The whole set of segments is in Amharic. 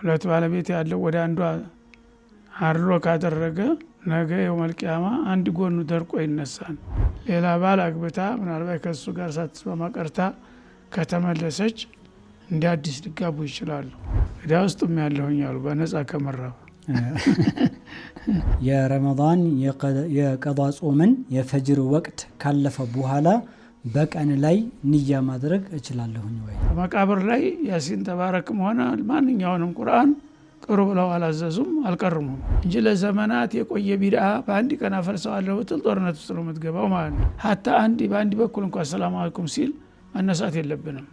ሁለት ባለቤት ያለው ወደ አንዷ አድሮ ካደረገ ነገ የውመል ቂያማ አንድ ጎኑ ደርቆ ይነሳል። ሌላ ባል አግብታ ምናልባት ከሱ ጋር ሳትስማማ ቀርታ ከተመለሰች እንደ አዲስ ሊጋቡ ይችላሉ። እዳ ውስጥም ያለሁኝ አሉ በነፃ ከመራብ የረመዳን የቀዷ ጾምን የፈጅር ወቅት ካለፈ በኋላ በቀን ላይ ንያ ማድረግ እችላለሁኝ ወይ? መቃብር ላይ ያሲን ተባረክም ሆነ ማንኛውንም ቁርአን ቅሩ ብለው አላዘዙም አልቀርሙም እንጂ ለዘመናት የቆየ ቢድዓ በአንድ ቀን አፈርሰዋለሁ ብትል ጦርነት ውስጥ ነው የምትገባው ማለት ነው። ሀታ በአንድ በኩል እንኳን ሰላም አለይኩም ሲል መነሳት የለብንም።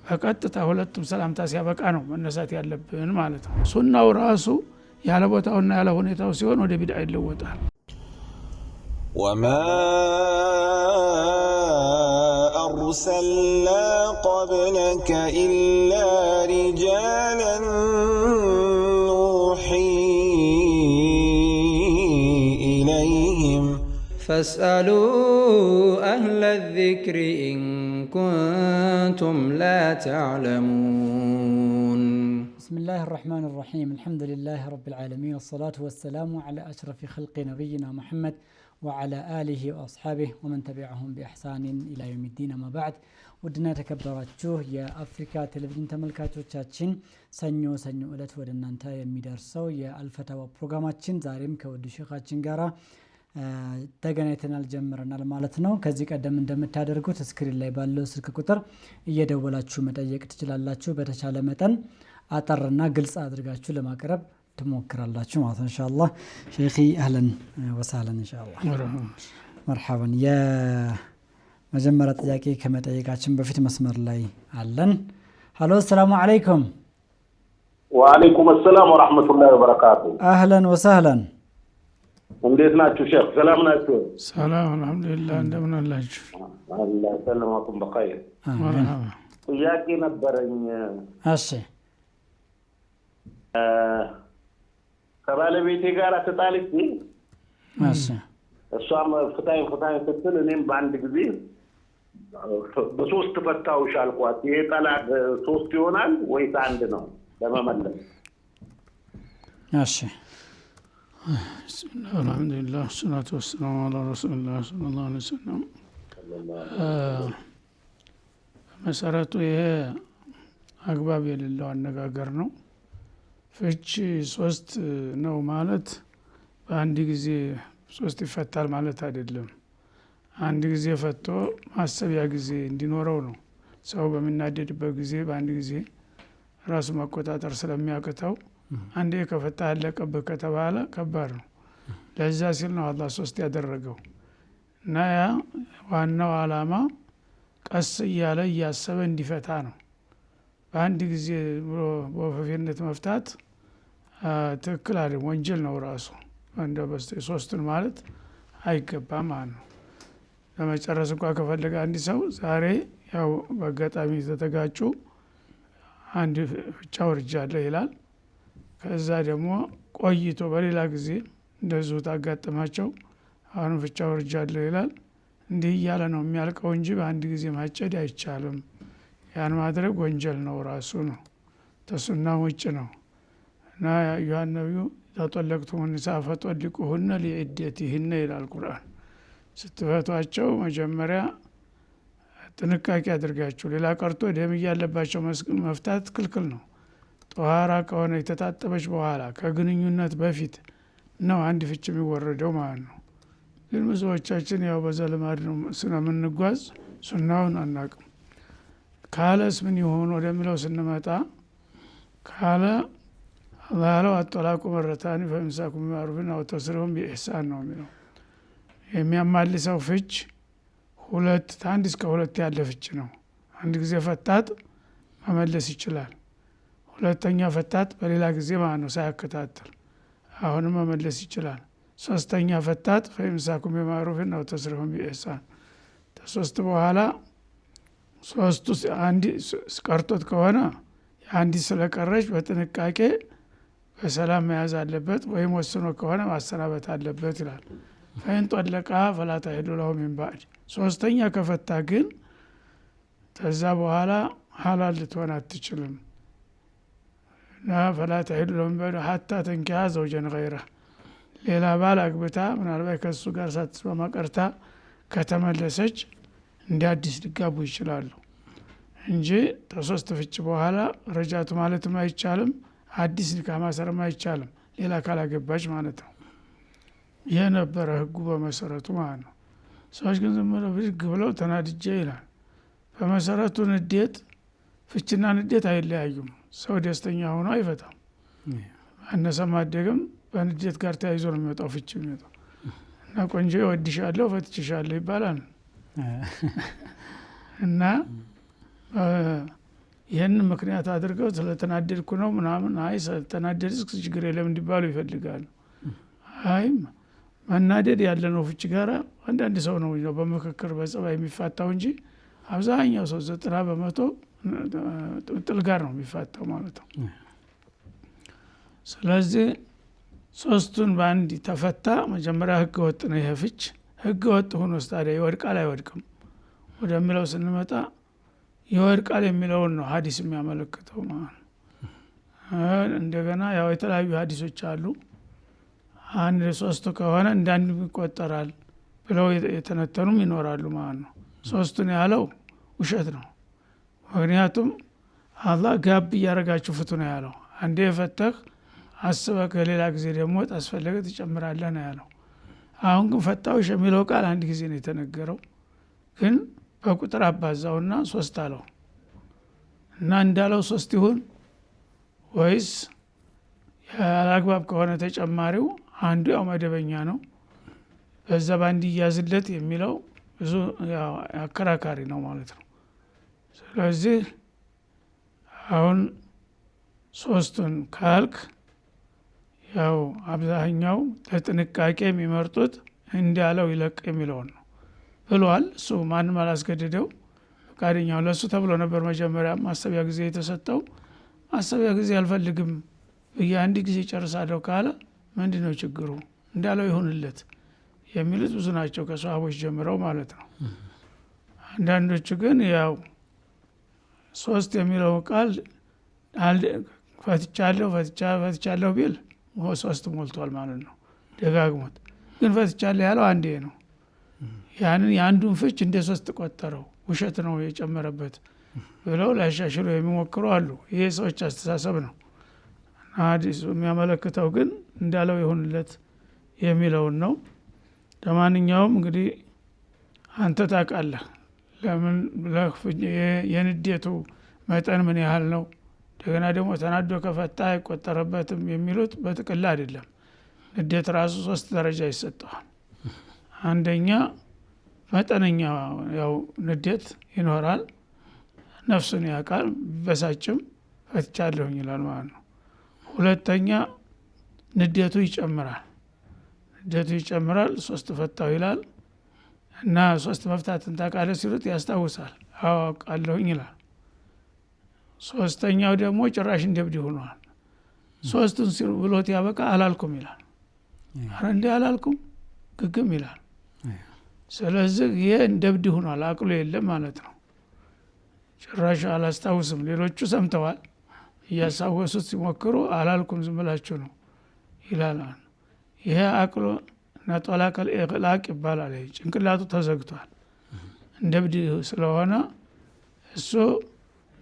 በቀጥታ ሁለቱም ሰላምታ ሲያበቃ ነው መነሳት ያለብን ማለት ነው። ሱናው ራሱ ያለ ቦታውና ያለ ሁኔታው ሲሆን ወደ ቢድዓ ይለወጣል። وما أرسلنا قبلك إلا رجالا نوحي إليهم فاسألوا أهل الذكر إن كنتم لا تعلمون. بسم الله الرحمن الرحيم. الحمد لله رب العالمين والصلاة والسلام على أشرف خلق نبينا محمد وعلى آله وأصحابه ومن تبعهم بإحسان إلى يوم الدين. ما بعد ودنا تكبراتشو يا أفريكا تلفزيون تملكاتوቻችን ሰኞ ዕለት ወደ እናንተ የሚደርሰው የአልፈታዋ ፕሮግራማችን ዛሬም ከወዱ ሼኻችን ጋራ ተገናኝተናል ጀምረናል ማለት ነው። ከዚህ ቀደም እንደምታደርጉት ስክሪን ላይ ባለው ስልክ ቁጥር እየደወላችሁ መጠየቅ ትችላላችሁ። በተቻለ መጠን አጠርና ግልጽ አድርጋችሁ ለማቅረብ ትሞክራላችሁ ማለት ነው ኢንሻአላህ። ሼኺ አህለን ወሰህለን ኢንሻአላህ መርሐባን። የመጀመሪያ ጥያቄ ከመጠየቃችን በፊት መስመር ላይ አለን። ሄሎ ሰላም አለይኩም። ወአለይኩም ሰላም ወራህመቱላሂ ወበረካቱ። አህለን ወሰህለን። እንዴት ናችሁ ሼኽ? ሰላም ናችሁ? ሰላም አልሐምዱሊላህ። እንደምን አላችሁ? አላህ ሰላማኩም በኸይር። መርሐባ። ጥያቄ ነበረኝ። እሺ ከባለቤቴ ጋር ተጣልቼ እሺ እሷም ፍታኝ ስትል እኔም በአንድ ጊዜ በሶስት ፈታውሽ አልኳት። ይሄ ጠላቅ ሶስት ይሆናል ወይስ አንድ ነው ለመመለስ? እሺ ብስሚላህ አልሐምዱሊላህ ወሰላቱ ወሰላሙ ዐላ ረሱሊላህ ሰለላሁ ዐለይሂ ወሰለም። መሰረቱ ይሄ አግባብ የሌለው አነጋገር ነው። ፍቺ ሶስት ነው ማለት በአንድ ጊዜ ሶስት ይፈታል ማለት አይደለም። አንድ ጊዜ ፈቶ ማሰቢያ ጊዜ እንዲኖረው ነው። ሰው በሚናደድበት ጊዜ በአንድ ጊዜ ራሱ መቆጣጠር ስለሚያቅተው አንዴ ከፈታ አለቀብህ ከተባለ ከባድ ነው። ለዛ ሲል ነው አላህ ሶስት ያደረገው እና ያ ዋናው ዓላማ ቀስ እያለ እያሰበ እንዲፈታ ነው። በአንድ ጊዜ በወፈፌነት መፍታት ትክክል አይደለም፣ ወንጀል ነው ራሱ። እንደ ሶስቱን ማለት አይገባም ማለት ነው። ለመጨረስ እንኳን ከፈለገ አንድ ሰው ዛሬ ያው በአጋጣሚ ተተጋጩ አንድ ፍቻ ወርጃለሁ ይላል። ከዛ ደግሞ ቆይቶ በሌላ ጊዜ እንደዚሁ ታጋጠማቸው አሁን ፍቻ ወርጃለሁ ይላል። እንዲህ እያለ ነው የሚያልቀው እንጂ በአንድ ጊዜ ማጨድ አይቻልም። ያን ማድረግ ወንጀል ነው ራሱ ነው፣ ተሱና ውጭ ነው። እና አዩሃ ነቢዩ ተጠለቅቱም ኒሳ ፈጠሊቁሁነ ሊዒደቲሂነ ይላል ቁርአን። ስትፈቷቸው መጀመሪያ ጥንቃቄ አድርጋችሁ፣ ሌላ ቀርቶ ደም እያለባቸው መፍታት ክልክል ነው። ጧሃራ ከሆነ የተጣጠበች በኋላ ከግንኙነት በፊት ነው አንድ ፍች የሚወረደው ማለት ነው። ግን ብዙዎቻችን ያው በዘልማድ ነው ስለምንጓዝ ሱናውን አናቅም። ካለስ ምን ይሆን ወደሚለው ስንመጣ ካለ አላህ ያለው አጠላቁ መረታኒ ፈኢምሳኩም ቢማዕሩፊን አው ተስሪሑን ቢኢሕሳን ነው የሚለው። የሚያማልሰው ፍች ሁለት ከአንድ እስከ ሁለት ያለ ፍች ነው። አንድ ጊዜ ፈታት መመለስ ይችላል። ሁለተኛ ፈታት በሌላ ጊዜ ማለት ነው ሳያከታተል አሁንም መመለስ ይችላል። ሶስተኛ ፈታት ፈኢምሳኩም ቢማዕሩፊን አው ተስሪሑን ቢኢሕሳን። ከሶስት በኋላ ሶስቱ አንድ ቀርቶት ከሆነ አንዲት ስለቀረች በጥንቃቄ በሰላም መያዝ አለበት፣ ወይም ወስኖ ከሆነ ማሰናበት አለበት ይላል። ፈኢን ጠለቃ ፈላ ተሒሉ ለሁ ሚን ባዕድ። ሶስተኛ ከፈታ ግን ከዛ በኋላ ሀላል ልትሆን አትችልም። لا فلا تحل لهم بعد حتى تنكح زوجا غيره ሌላ ባል አግብታ ምናልባት ከሱ ጋር ሳትስማማ ቀርታ ከተመለሰች እንደ አዲስ ሊጋቡ ይችላሉ እንጂ ከሶስት ፍች በኋላ ረጃቱ ማለትም አይቻልም አዲስ ኒካህ ማሰርም አይቻልም ሌላ ካላገባች ማለት ነው ይሄ ነበር ህጉ በመሰረቱ ማለት ነው ሰዎች ግን ዝም ብለው ተናድጄ ይላል በመሰረቱ ንዴት ፍችና ንዴት አይለያዩም ሰው ደስተኛ ሆኖ አይፈታም አነሰም አደገም በንዴት ጋር ተያይዞ ነው የሚወጣው ፍች የሚወጣው እና ቆንጆ ወድሻለሁ ፈትችሻለሁ ይባላል እና ይሄን ምክንያት አድርገው ስለተናደድኩ ነው ምናምን አይ ስለተናደድስ ችግር የለም እንዲባሉ ይፈልጋሉ አይ መናደድ ያለ ነው ፍች ጋር አንዳንድ ሰው ነው በመከከር በጸባይ የሚፋታው እንጂ አብዛኛው ሰው 90% ጥል ጋር ነው የሚፋታው ማለት ነው ስለዚህ ሶስቱን ባንዲ ተፈታ መጀመሪያ ህግ ወጥ ነው ይሄ ፍች ህግ ወጥ ሆኖ ስታዲያ ይወድቃል አይወድቅም ወደሚለው ስንመጣ ይወድቃል የሚለውን ነው ሐዲስ የሚያመለክተው ማለት እንደገና ያው የተለያዩ ሐዲሶች አሉ አንድ ሶስቱ ከሆነ እንዳንድ ይቆጠራል ብለው የተነተኑም ይኖራሉ ማለት ነው ሶስቱን ያለው ውሸት ነው ምክንያቱም አላህ ጋብ ያረጋችሁ ፍቱ ነው ያለው አንዴ ፈተህ አስበህ ከሌላ ጊዜ ደግሞ ታስፈልገ ትጨምራለህ ነው ያለው አሁን ግን ፈታውሽ የሚለው ቃል አንድ ጊዜ ነው የተነገረው ግን በቁጥር አባዛውና ሶስት አለው እና እንዳለው ሶስት ይሁን ወይስ ያላግባብ ከሆነ ተጨማሪው አንዱ ያው መደበኛ ነው በዛ ባንዲ ያዝለት የሚለው ብዙ ያው አከራካሪ ነው ማለት ነው ስለዚህ አሁን ሶስቱን ካልክ ያው አብዛኛው ለጥንቃቄ የሚመርጡት እንዳለው ይለቅ የሚለው ነው ብሏል እሱ ማንም አላስገደደው ፈቃደኛው ለሱ ተብሎ ነበር መጀመሪያ ማሰቢያ ጊዜ የተሰጠው ማሰቢያ ጊዜ አልፈልግም በአንድ ጊዜ ጨርሳለሁ ካለ ምንድነው ችግሩ እንዳለው ይሁንለት የሚሉት ብዙ ናቸው ከሷሃቦች ጀምረው ማለት ነው አንዳንዶቹ ግን ያው ሶስት የሚለው ቃል ፈትቻለሁ ቢል ሶስት ሞልቷል ማለት ነው ደጋግሞት ግን ፈትቻለሁ ያለው አንዴ ነው ያንን የአንዱን ፍች እንደ ሶስት ቆጠረው ውሸት ነው የጨመረበት ብለው ላሻሽሉ የሚሞክሩ አሉ ይሄ ሰዎች አስተሳሰብ ነው ሐዲሱ የሚያመለክተው ግን እንዳለው ይሁንለት የሚለውን ነው ለማንኛውም እንግዲህ አንተ ታውቃለህ ለምን የንዴቱ መጠን ምን ያህል ነው እንደገና ደግሞ ተናዶ ከፈታ አይቆጠረበትም የሚሉት በጥቅል አይደለም ንዴት ራሱ 3 ደረጃ ይሰጠዋል አንደኛ መጠነኛ ያው ንዴት ይኖራል ነፍሱን ያውቃል በሳጭም ፈትቻለሁ ይላል ማለት ነው ሁለተኛ ንዴቱ ይጨምራል 3 ፈታው ይላል እና 3 መፍታትን ታውቃለህ ሲሉት ያስታውሳል አውቃለሁ ይላል ሶስተኛው ደግሞ ጭራሽ እንደብድ ሆኗል ሶስቱን ሲሉ ብሎት ያበቃ አላልኩም ይላል አረንዴ አላልኩም ግግም ይላል ስለዚህ ይሄ እንደብድ ሆኗል አቅሉ የለም ማለት ነው ጭራሽ አላስታውስም ሌሎቹ ሰምተዋል እያሳወሱት ሲሞክሩ አላልኩም ዝም ብላችሁ ነው ይላል ይሄ አቅሉ ነጠላቀል ኢግላቅ ይባላል ጭንቅላቱ ተዘግቷል እንደብድ ስለሆነ እሱ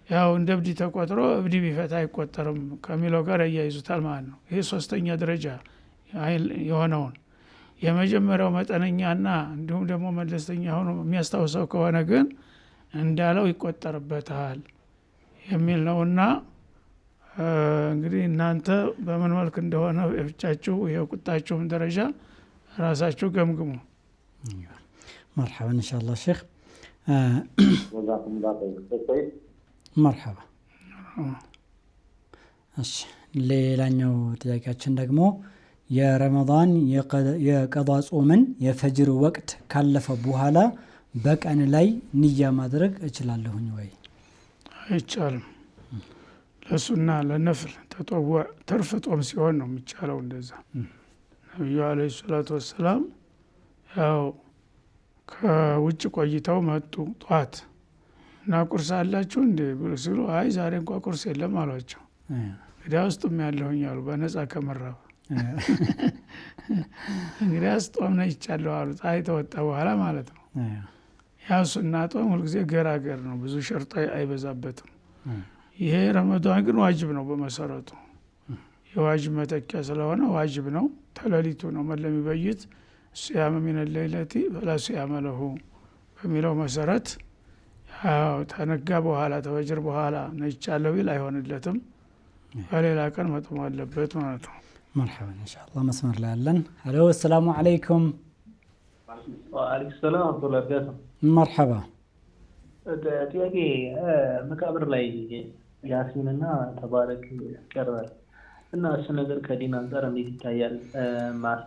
ያው እንደብድ ተቆጥሮ እብድ ቢፈታ አይቆጠርም ከሚለው ጋር ያያይዙታል ማለት ነው ይሄ ሶስተኛ ደረጃ የሆነውን የመጀመሪያው መጠነኛና እንዲሁም ደግሞ መለስተኛ ሆኖ የሚያስታውሰው ከሆነ ግን እንዳለው ይቆጠርበታል የሚል ነውና እንግዲህ እናንተ በምን መልክ እንደሆነ የፍቻችሁ የቁጣችሁም ደረጃ ራሳችሁ ገምግሙ مرحبا ان شاء الله شيخ جزاكم الله خير مرحبا እሺ ሌላኛው ጥያቄያችን ደግሞ የረመዳን የቀዷ ጾምን የፈጅር ወቅት ካለፈ በኋላ በቀን ላይ ንያ ማድረግ እችላለሁኝ ወይ አይቻልም ለሱና ለነፍል ተጠወዕ ተርፍ ጾም ሲሆን ነው የሚቻለው እንደዛ ነብዩ አለይሂ ሰላቱ ወሰለም ያው ከውጭ ቆይተው መጡ ጧት እና ቁርስ አላችሁ እንዴ ብሎ ሲሉ አይ ዛሬ እንኳን ቁርስ የለም አሏቸው እንግዲህ ውስጥም ያለሁኝ አሉ በነፃ ከመራብ እንግዲህ ጾም ነው ይቻለው አሉ ፀሐይ ተወጣ በኋላ ማለት ነው። ያው ሱና ጾም ሁልጊዜ ገራገር ነው፣ ብዙ ሸርጥ አይበዛበትም። ይሄ ረመዳን ግን ዋጅብ ነው በመሰረቱ የዋጅብ መተኪያ ስለሆነ ዋጅብ ነው። ተለሊቱ ነው መለም ይበይት ሲያም من الليلة فلا صيام له በሚለው መሰረት ያው ተነጋ በኋላ ተወጅር በኋላ ነው ይቻለው ይል አይሆንለትም። በሌላ ቀን መጾም አለበት ማለት ነው። مرحبا ان شاء الله መስመር ላይ አለን። ሄሎ السلام عليكم وعليكم السلام ورحمة الله وبركاته مرحبا ጥያቄ መቃብር ላይ ያሲንና ተባረክ ይቀርባል እና እሱ ነገር ከዲን አንፃር እንዴት ይታያል?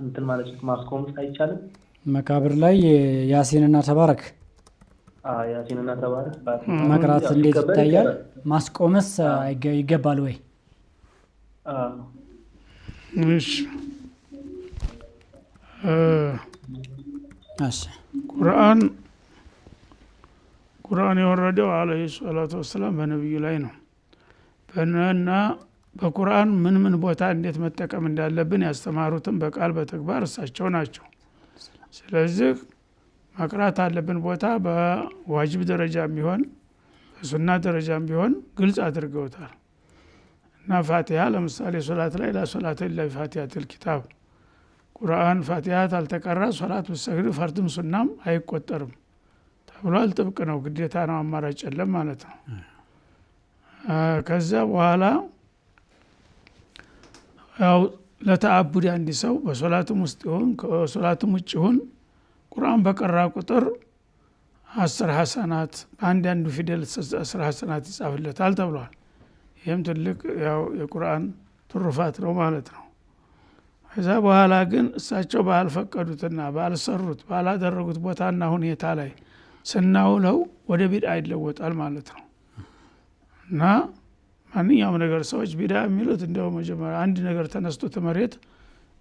እንትን ማለት ማስቆም አይቻልም? መቃብር ላይ ያሲንና ተባረክ ያሲንና ተባረክ መቅራት እንዴት ይታያል? ማስቆምስ ይገባል ወይ? እሺ ቁርአን የወረደው አለይሂ ሰላቱ ወሰላም በነብዩ ላይ ነው። በእና በቁርአን ምን ቦታ እንዴት መጠቀም እንዳለብን ያስተማሩትን በቃል በተግባር እሳቸው ናቸው። ስለዚህ መቅራት አለብን ቦታ በዋጅብ ደረጃም ቢሆን በሱና ደረጃም ቢሆን ግልጽ አድርገውታል። እና ፋቲሃ ለምሳሌ ሶላት ላይ ለሶላት ላይ ፋቲሃቱል ኪታብ ቁርአን ፋቲሃ አልተቀራ ሶላት ብሰግድ ፈርድም ሱናም አይቆጠርም ተብሏል። ጥብቅ ነው፣ ግዴታ ነው፣ አማራጭ የለም ማለት ነው። ከዛ በኋላ ያው ለተአቡድ አንድ ሰው በሶላቱም ውስጥ ይሁን ከሶላቱም ውጭ ይሁን ቁርአን በቀራ ቁጥር 10 ሐሰናት አንዱ ፊደል 10 ሐሰናት ይጻፍለታል ተብሏል። ይሄም ትልቅ ያው የቁርአን ትሩፋት ነው ማለት ነው። ከዛ በኋላ ግን እሳቸው ባልፈቀዱትና ባልሰሩት ባላደረጉት ቦታና ሁኔታ ላይ ስናውለው ወደ ቢድዓ ይለወጣል ማለት ነው። እና ማንኛውም ነገር ሰዎች ቢድዓ የሚሉት እንደው መጀመሪያ አንድ ነገር ተነስቶ ተመሬት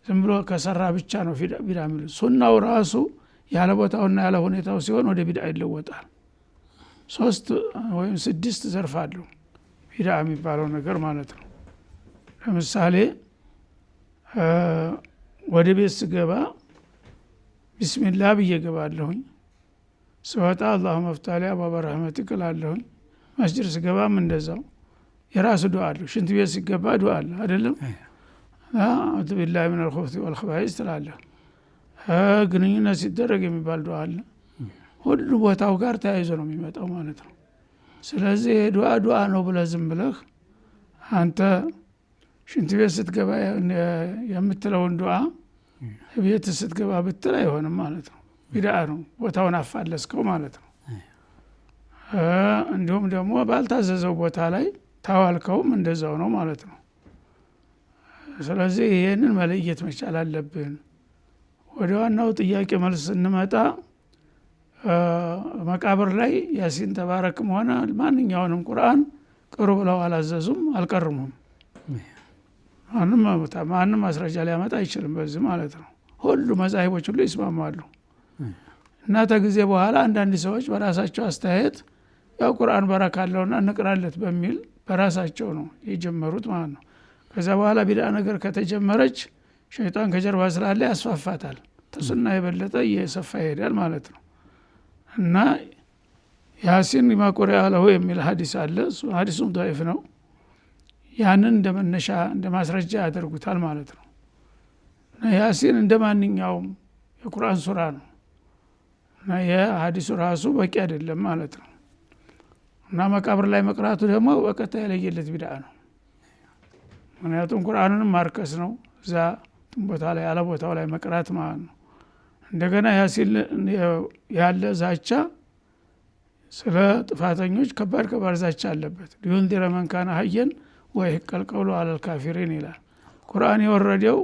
ዝም ብሎ ከሰራ ብቻ ነው ቢድዓ የሚሉት። ሱናው ራሱ ያለ ቦታውና ያለ ሁኔታው ሲሆን ወደ ቢድዓ ይለወጣል። 3 ወይም 6 ዘርፍ አለው ቢድዓ የሚባለው ነገር ማለት ነው። ለምሳሌ ወደ ቤት ስገባ ቢስሚላህ ብዬ ገባለሁኝ። ስወጣ አላሁመ ፍታህ ሊ አብዋበ ረሕመቲከ እላለሁኝ። መስጂድ ስገባም እንደዛው የራሱ ዱዓ አለው። ሽንት ቤት ሲገባ ዱዓ አለ አይደለም? አዑዙ ቢላሂ ሚነል ኹብሲ ወል ኸባኢስ ትላለህ። ግንኙነት ሲደረግ የሚባል ዱዓ አለ። ሁሉ ቦታው ጋር ተያይዞ ነው የሚመጣው ማለት ነው። ስለዚህ ዱዓ ነው ብለህ ዝም ብለህ አንተ ሽንት ቤት ስትገባ የምትለውን ዱዓ ቤት ስትገባ ብትል አይሆንም ማለት ነው። ቢድዓ ነው፣ ቦታውን አፋለስከው ማለት ነው። እንዲሁም ደግሞ ባልታዘዘው ቦታ ላይ ታዋልከውም እንደዛው ነው ማለት ነው። ስለዚህ ይሄንን መለየት መቻል አለብን። ወደ ዋናው ጥያቄ መልስ እንመጣ። መቃብር ላይ ያሲን ተባረክም ሆነ ማንኛውንም ቁርአን ቅሩ ብለው አላዘዙም፣ አልቀርሙም። ማንም ማስረጃ ሊያመጣ አይችልም በዚህ ማለት ነው። ሁሉ መዛሂቦች ሁሉ ይስማማሉ። እና ከጊዜ በኋላ አንዳንድ ሰዎች በራሳቸው አስተያየት ያው ቁርአን በረካ አለውና እንቅራለት በሚል በራሳቸው ነው የጀመሩት ማለት ነው። ከዛ በኋላ ቢድዓ ነገር ከተጀመረች ሸይጣን ከጀርባ ስላለ ያስፋፋታል፣ ተሱና የበለጠ እየሰፋ ይሄዳል ማለት ነው። እና ያሲን ማቁሪያ ለሁ የሚል ሐዲስ አለ። ሐዲሱም ضعيف ነው። ያንን እንደመነሻ እንደማስረጃ ያደርጉታል ማለት ነው። እና ያሲን እንደማንኛውም የቁርአን ሱራ ነው። እና የሐዲሱ ራሱ በቂ አይደለም ማለት ነው። እና መቃብር ላይ መቅራቱ ደግሞ በቀጥታ የለየለት ቢድዓ ነው። ምክንያቱም ቁርአንንም ማርከስ ነው እዛ ቦታ ላይ ያለ ቦታው ላይ መቅራት ማለት ነው። እንደገና ያሲን ያለ ዛቻ ስለ ጥፋተኞች ከባድ ዛቻ አለበት። ሊዩንዚረ መን ካነ ሀየን ወይሂቀል ቀውሉ ዐለል ካፊሪን ይላል። ቁርአን የወረደው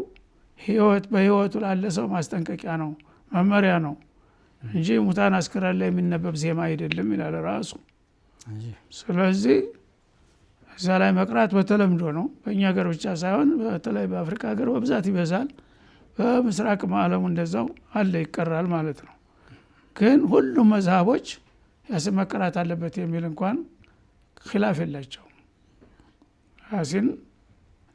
በህይወቱ ላለ ሰው ማስጠንቀቂያ ነው፣ መመሪያ ነው እንጂ ሙታን አስከሬን ላይ የሚነበብ ዜማ አይደለም ይላል ራሱ። ስለዚህ እዛ ላይ መቅራት በተለምዶ ነው። በእኛ ሀገር ብቻ ሳይሆን በተለይ በአፍሪካ ሀገር በብዛት ይበዛል። በምስራቅ ዓለሙ እንደዛው አለ ይቀራል ማለት ነው። ግን ሁሉም መዝሃቦች ያሲን መቀራት አለበት የሚል እንኳን ኺላፍ የላቸውም። ያሲን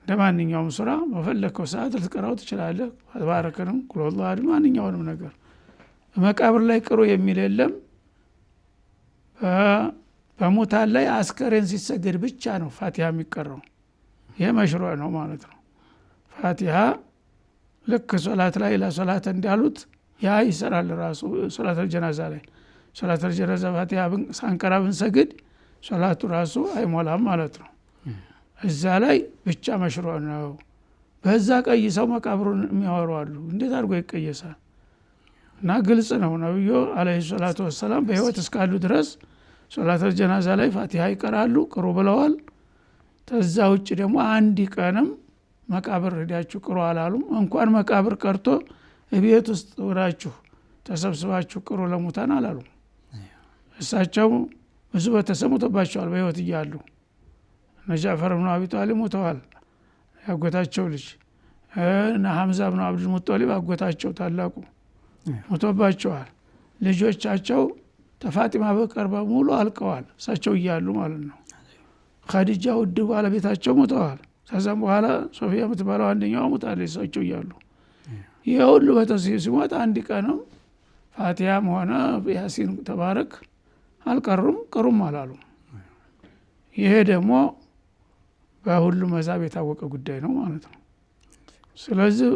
ለማንኛውም ሱራ በፈለከው ሰዓት ልትቀራው ትችላለህ። ተባረከንም ቁልሁላህ አሐድ ማንኛውንም ነገር መቃብር ላይ ቅሩ የሚል የለም። በሙታን ላይ አስከሬን ሲሰገድ ብቻ ነው ፋቲሃ የሚቀራው። ይሄ መሽሩዕ ነው ማለት ነው። ፋቲሃ ልክ ሶላት ላይ ለሶላት እንዳሉት ያ ይሰራል ራሱ ሶላት الجنازة ላይ ሶላት الجنازة ፋቲሃ ሳንቀራ ብንሰግድ ሶላቱ ራሱ አይሞላም ማለት ነው። እዛ ላይ ብቻ መሽሩዕ ነው። በዛ ቀይሰው መቃብሩን የሚያወሩ አሉ። እንዴት አድርጎ ይቀየሳል? እና ግልጽ ነው። ነብዩ አለይሂ ሰላቱ ወሰለም በህይወት እስካሉ ድረስ ሶላት الجنازة ላይ ፋቲሃ ይቀራሉ ቅሩ ብለዋል። ተዛ ውጭ ደግሞ አንድ ቀንም መቃብር ሄዳችሁ ቅሩ አላሉም። እንኳን መቃብር ቀርቶ እቤት ውስጥ ወራችሁ ተሰብስባችሁ ቅሩ ለሙታን አላሉም። እሳቸው ብዙ በተሰሙተባቸዋል በህይወት እያሉ ነጃፈር ኢብኑ አቢ ጣሊብ ሞተዋል። ያጎታቸው ልጅ እና ሐምዛ ኢብኑ አብዱል ሙጠሊብ አጎታቸው ታላቁ ሞተባቸዋል። ልጆቻቸው ተፋጢማ በቀር በሙሉ አልቀዋል እሳቸው እያሉ ማለት ነው። ኸዲጃ ውድ ባለቤታቸው ሞተዋል። ከዛም በኋላ ሶፊያ የምትባለው አንደኛው ሞታለች እሳቸው እያሉ። ይሄ ሁሉ ሲሞት አንድ ቀንም ፋቲሃም ሆነ ያሲን ተባረክ አልቀሩም ቅሩም አላሉ። ይሄ ደግሞ በሁሉ መዛብ የታወቀ ጉዳይ ነው ማለት ነው። ስለዚህ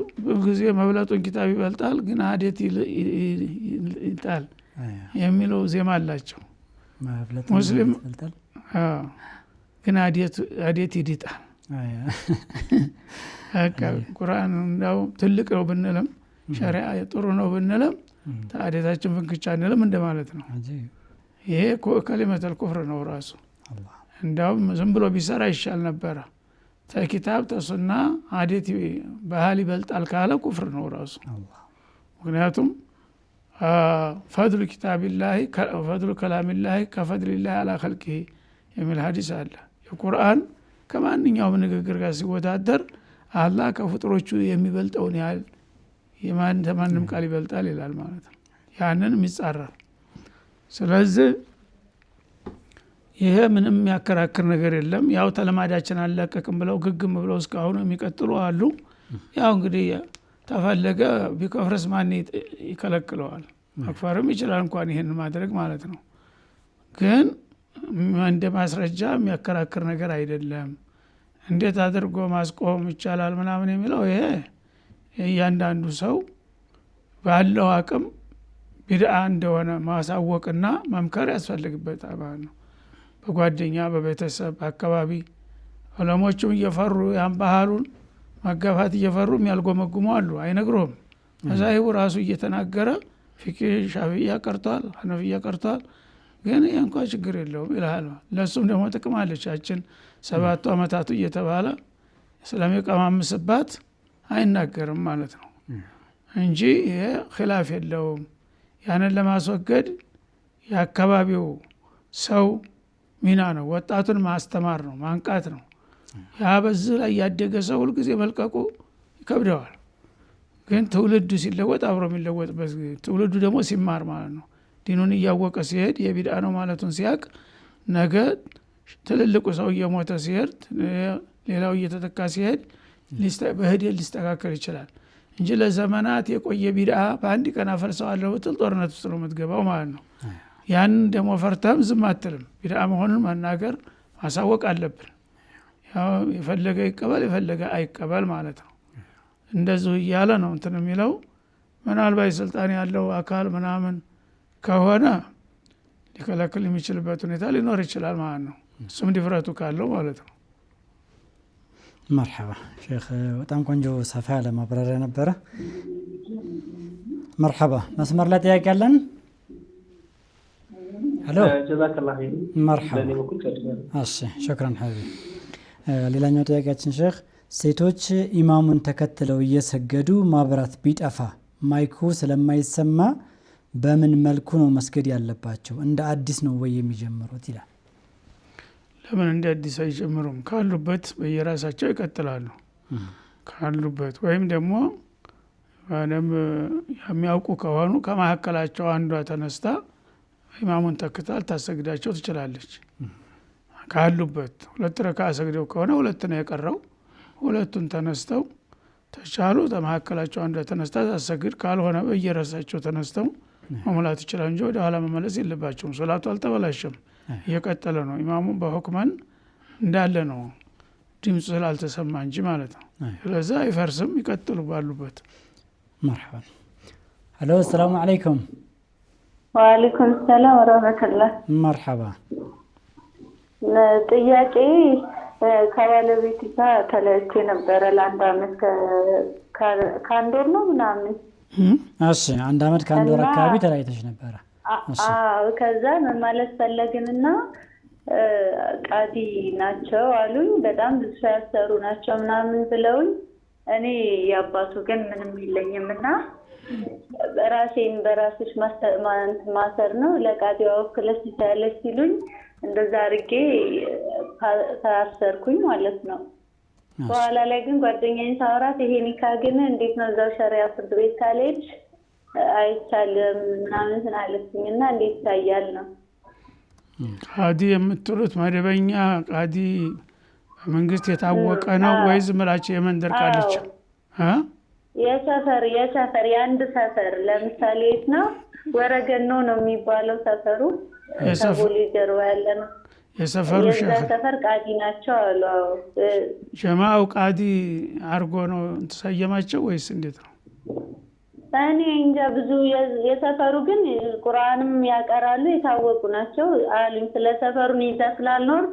ጊዜ መብለጡን ኪታብ ይበልጣል ግን አዴት ይልጣል የሚለው ዜማ አላቸው ሙስሊም። ግን አዴት ይዲጣል። ቁርአን እንዳው ትልቅ ነው ብንለም ሸሪዓ ጥሩ ነው ብንለም ታዲያታችን ፍንክቻ እንልም እንደማለት ነው። ይሄ ከሊመተል ኩፍር ነው ራሱ። እንዳው ዝም ብሎ ቢሰራ ይሻል ነበር። ተኪታብ ተሱና አዴት ባህል ይበልጣል ካለ ኩፍር ነው ራሱ። ምክንያቱም ፈድሉ ኪታቢላሂ ፈድሉ ከላሚላሂ ከፈድሊላሂ አላ ኸልቂሂ የሚል ሐዲስ አለ። የቁርአን ከማንኛውም ንግግር ጋር ሲወዳደር አላህ ከፍጥሮቹ የሚበልጠውን ያህል የማንም ቃል ይበልጣል ይላል ማለት ነው። ያንን የሚጻረር ስለዚህ ይሄ ምንም የሚያከራክር ነገር የለም። ያው ተለማዳችን አለቀቅም ብለው ግግም ብለው እስካሁን የሚቀጥሉ አሉ። ያው እንግዲህ ተፈለገ ቢከፍርስ ማን ይከለክለዋል? መክፈርም ይችላል እንኳን ይሄን ማድረግ ማለት ነው። ግን እንደ ማስረጃ የሚያከራክር ነገር አይደለም። እንዴት አድርጎ ማስቆም ይቻላል ምናምን የሚለው ይሄ እያንዳንዱ ሰው ባለው አቅም ቢድዓ እንደሆነ ማሳወቅና መምከር ያስፈልግበታል ማለት ነው። በጓደኛ በቤተሰብ አካባቢ ዑለሞቹም እየፈሩ ያን ባህሉን መጋፋት እየፈሩ የሚያልጎመጉሙ አሉ። አይነግሩም። መዛሂቡ ራሱ እየተናገረ ፊቅህ ሻፊዒያ ቀርቷል፣ ሐነፊያ ቀርቷል። ግን ይሄ እንኳን ችግር የለውም ይላል። ለሱም ደግሞ ጥቅም አለች። ያችን 7 አመታቱ እየተባለ ስለሚቀማምስባት አይናገርም ማለት ነው እንጂ ይሄ ኺላፍ የለውም። ያንን ለማስወገድ የአካባቢው ሰው ሚና ነው። ወጣቱን ማስተማር ነው፣ ማንቃት ነው። ያ በዚህ ላይ ያደገ ሰው ሁልጊዜ መልቀቁ ይከብደዋል። ግን ትውልዱ ሲለወጥ አብሮ የሚለወጥበት ትውልዱ ደግሞ ሲማር ማለት ነው። ዲኑን እያወቀ ሲሄድ የቢድዓ ነው ማለቱን ሲያቅ ነገ ትልልቁ ሰው እየሞተ ሲሄድ ሌላው እየተተካ ሲሄድ በሂደት ሊስተካከል ይችላል እንጂ ለዘመናት የቆየ ቢድዓ በአንድ ቀን አፈርሰዋለሁ ብትል ጦርነት ውስጥ ነው የምትገባው ማለት ነው። ያን ደግሞ ፈርተም ዝም አትልም። ቢድዓ መሆኑን መናገር ማሳወቅ አለብን። ያው የፈለገ ይቀበል የፈለገ አይቀበል ማለት ነው። እንደዚሁ እያለ ነው እንትን የሚለው። ምናልባት ስልጣን ያለው አካል ምናምን ከሆነ ሊከለክል የሚችልበት ሁኔታ ሊኖር ይችላል ማለት ነው። እሱም ድፍረቱ ካለው ማለት ነው። መርሐባ ሼክ፣ በጣም ቆንጆ ሰፋ ያለ ማብራሪያ ነበረ። መርሐባ። መስመር ላይ ጥያቄ አለን? ሄሎ ጀዛከላህ ኸይር። መርሐባ። እሺ ሹክራን ሐቢቢ። ሌላኛው ጥያቄያችን ሼክ፣ ሴቶች ኢማሙን ተከትለው እየሰገዱ ማብራት ቢጠፋ ማይኩ ስለማይሰማ በምን መልኩ ነው መስገድ ያለባቸው? እንደ አዲስ ነው ወይ የሚጀምሩት ይላል። ለምን እንደ አዲስ አይጀምሩም? ካሉበት በየራሳቸው ይቀጥላሉ። ካሉበት ወይም ደግሞ የሚያውቁ ከሆኑ ከማዕከላቸው አንዷ ተነስታ ኢማሙን ተክታ ልታሰግዳቸው ትችላለች። ካሉበት 2 ረካ ሰግደው ከሆነ 2 ነው የቀረው፣ ሁለቱን ተነስተው ተቻሉ ተማከላቸው አንዱ ተነስታ ታሰግድ ካልሆነ በየራሳቸው ተነስተው መሙላት ይችላል እንጂ ወደ ኋላ መመለስ የለባቸውም ሶላቱ አልተበላሸም እየቀጠለ ነው ኢማሙ በሁክመን እንዳለ ነው ድምጽ ስላልተሰማ እንጂ ማለት ነው ስለዚህ አይፈርስም ይቀጥሉ ባሉበት مرحبا الو السلام عليكم وعليكم السلام ورحمة الله مرحبا ጥያቄ ከባለቤቴ ጋር ተለያይቼ ነበረ ለአንድ አመት ከአንድ ወር ነው ምናምን እሺ አንድ አመት ከአንድ ወር አካባቢ ተለያይተሽ ነበረ ከዛ መማለስ ፈለግንና ቃዲ ናቸው አሉኝ በጣም ብዙ ያሰሩ ናቸው ምናምን ብለውኝ እኔ ያባቱ ግን ምንም የለኝምና ራሴን በራስሽ ማሰር ነው ለቃዲው ወክለሽ ይታለሽ ሲሉኝ እንደዛ አርጌ ታሰርኩኝ ማለት ነው በኋላ ላይ ግን ጓደኛዬን ሳወራት ይሄ ኒካ ግን እንዴት ነው እዛው ሸሪዓ ፍርድ ቤት ካልሄድሽ አይቻልም ምናምን አለችኝና እንዴት ታያል ነው ቃዲ የምትሉት መደበኛ ቃዲ መንግስት የታወቀ ነው ወይስ ምላቸው የመንደር ቃልች የሰፈር የአንድ ሰፈር ለምሳሌ የት ነው ወረገኖ ነው የሚባለው ሰፈሩ ሰቦሊ ጀርባ ያለ ነው የሰፈሩ ሰፈር ቃዲ ናቸው አሉ ጀማው ቃዲ አርጎ ነው ተሰየማቸው ወይስ እንዴት ነው እኔ እንጃ ብዙ የሰፈሩ ግን ቁርአንም ያቀራሉ የታወቁ ናቸው አሉኝ ስለ ሰፈሩ ነው ስላልኖር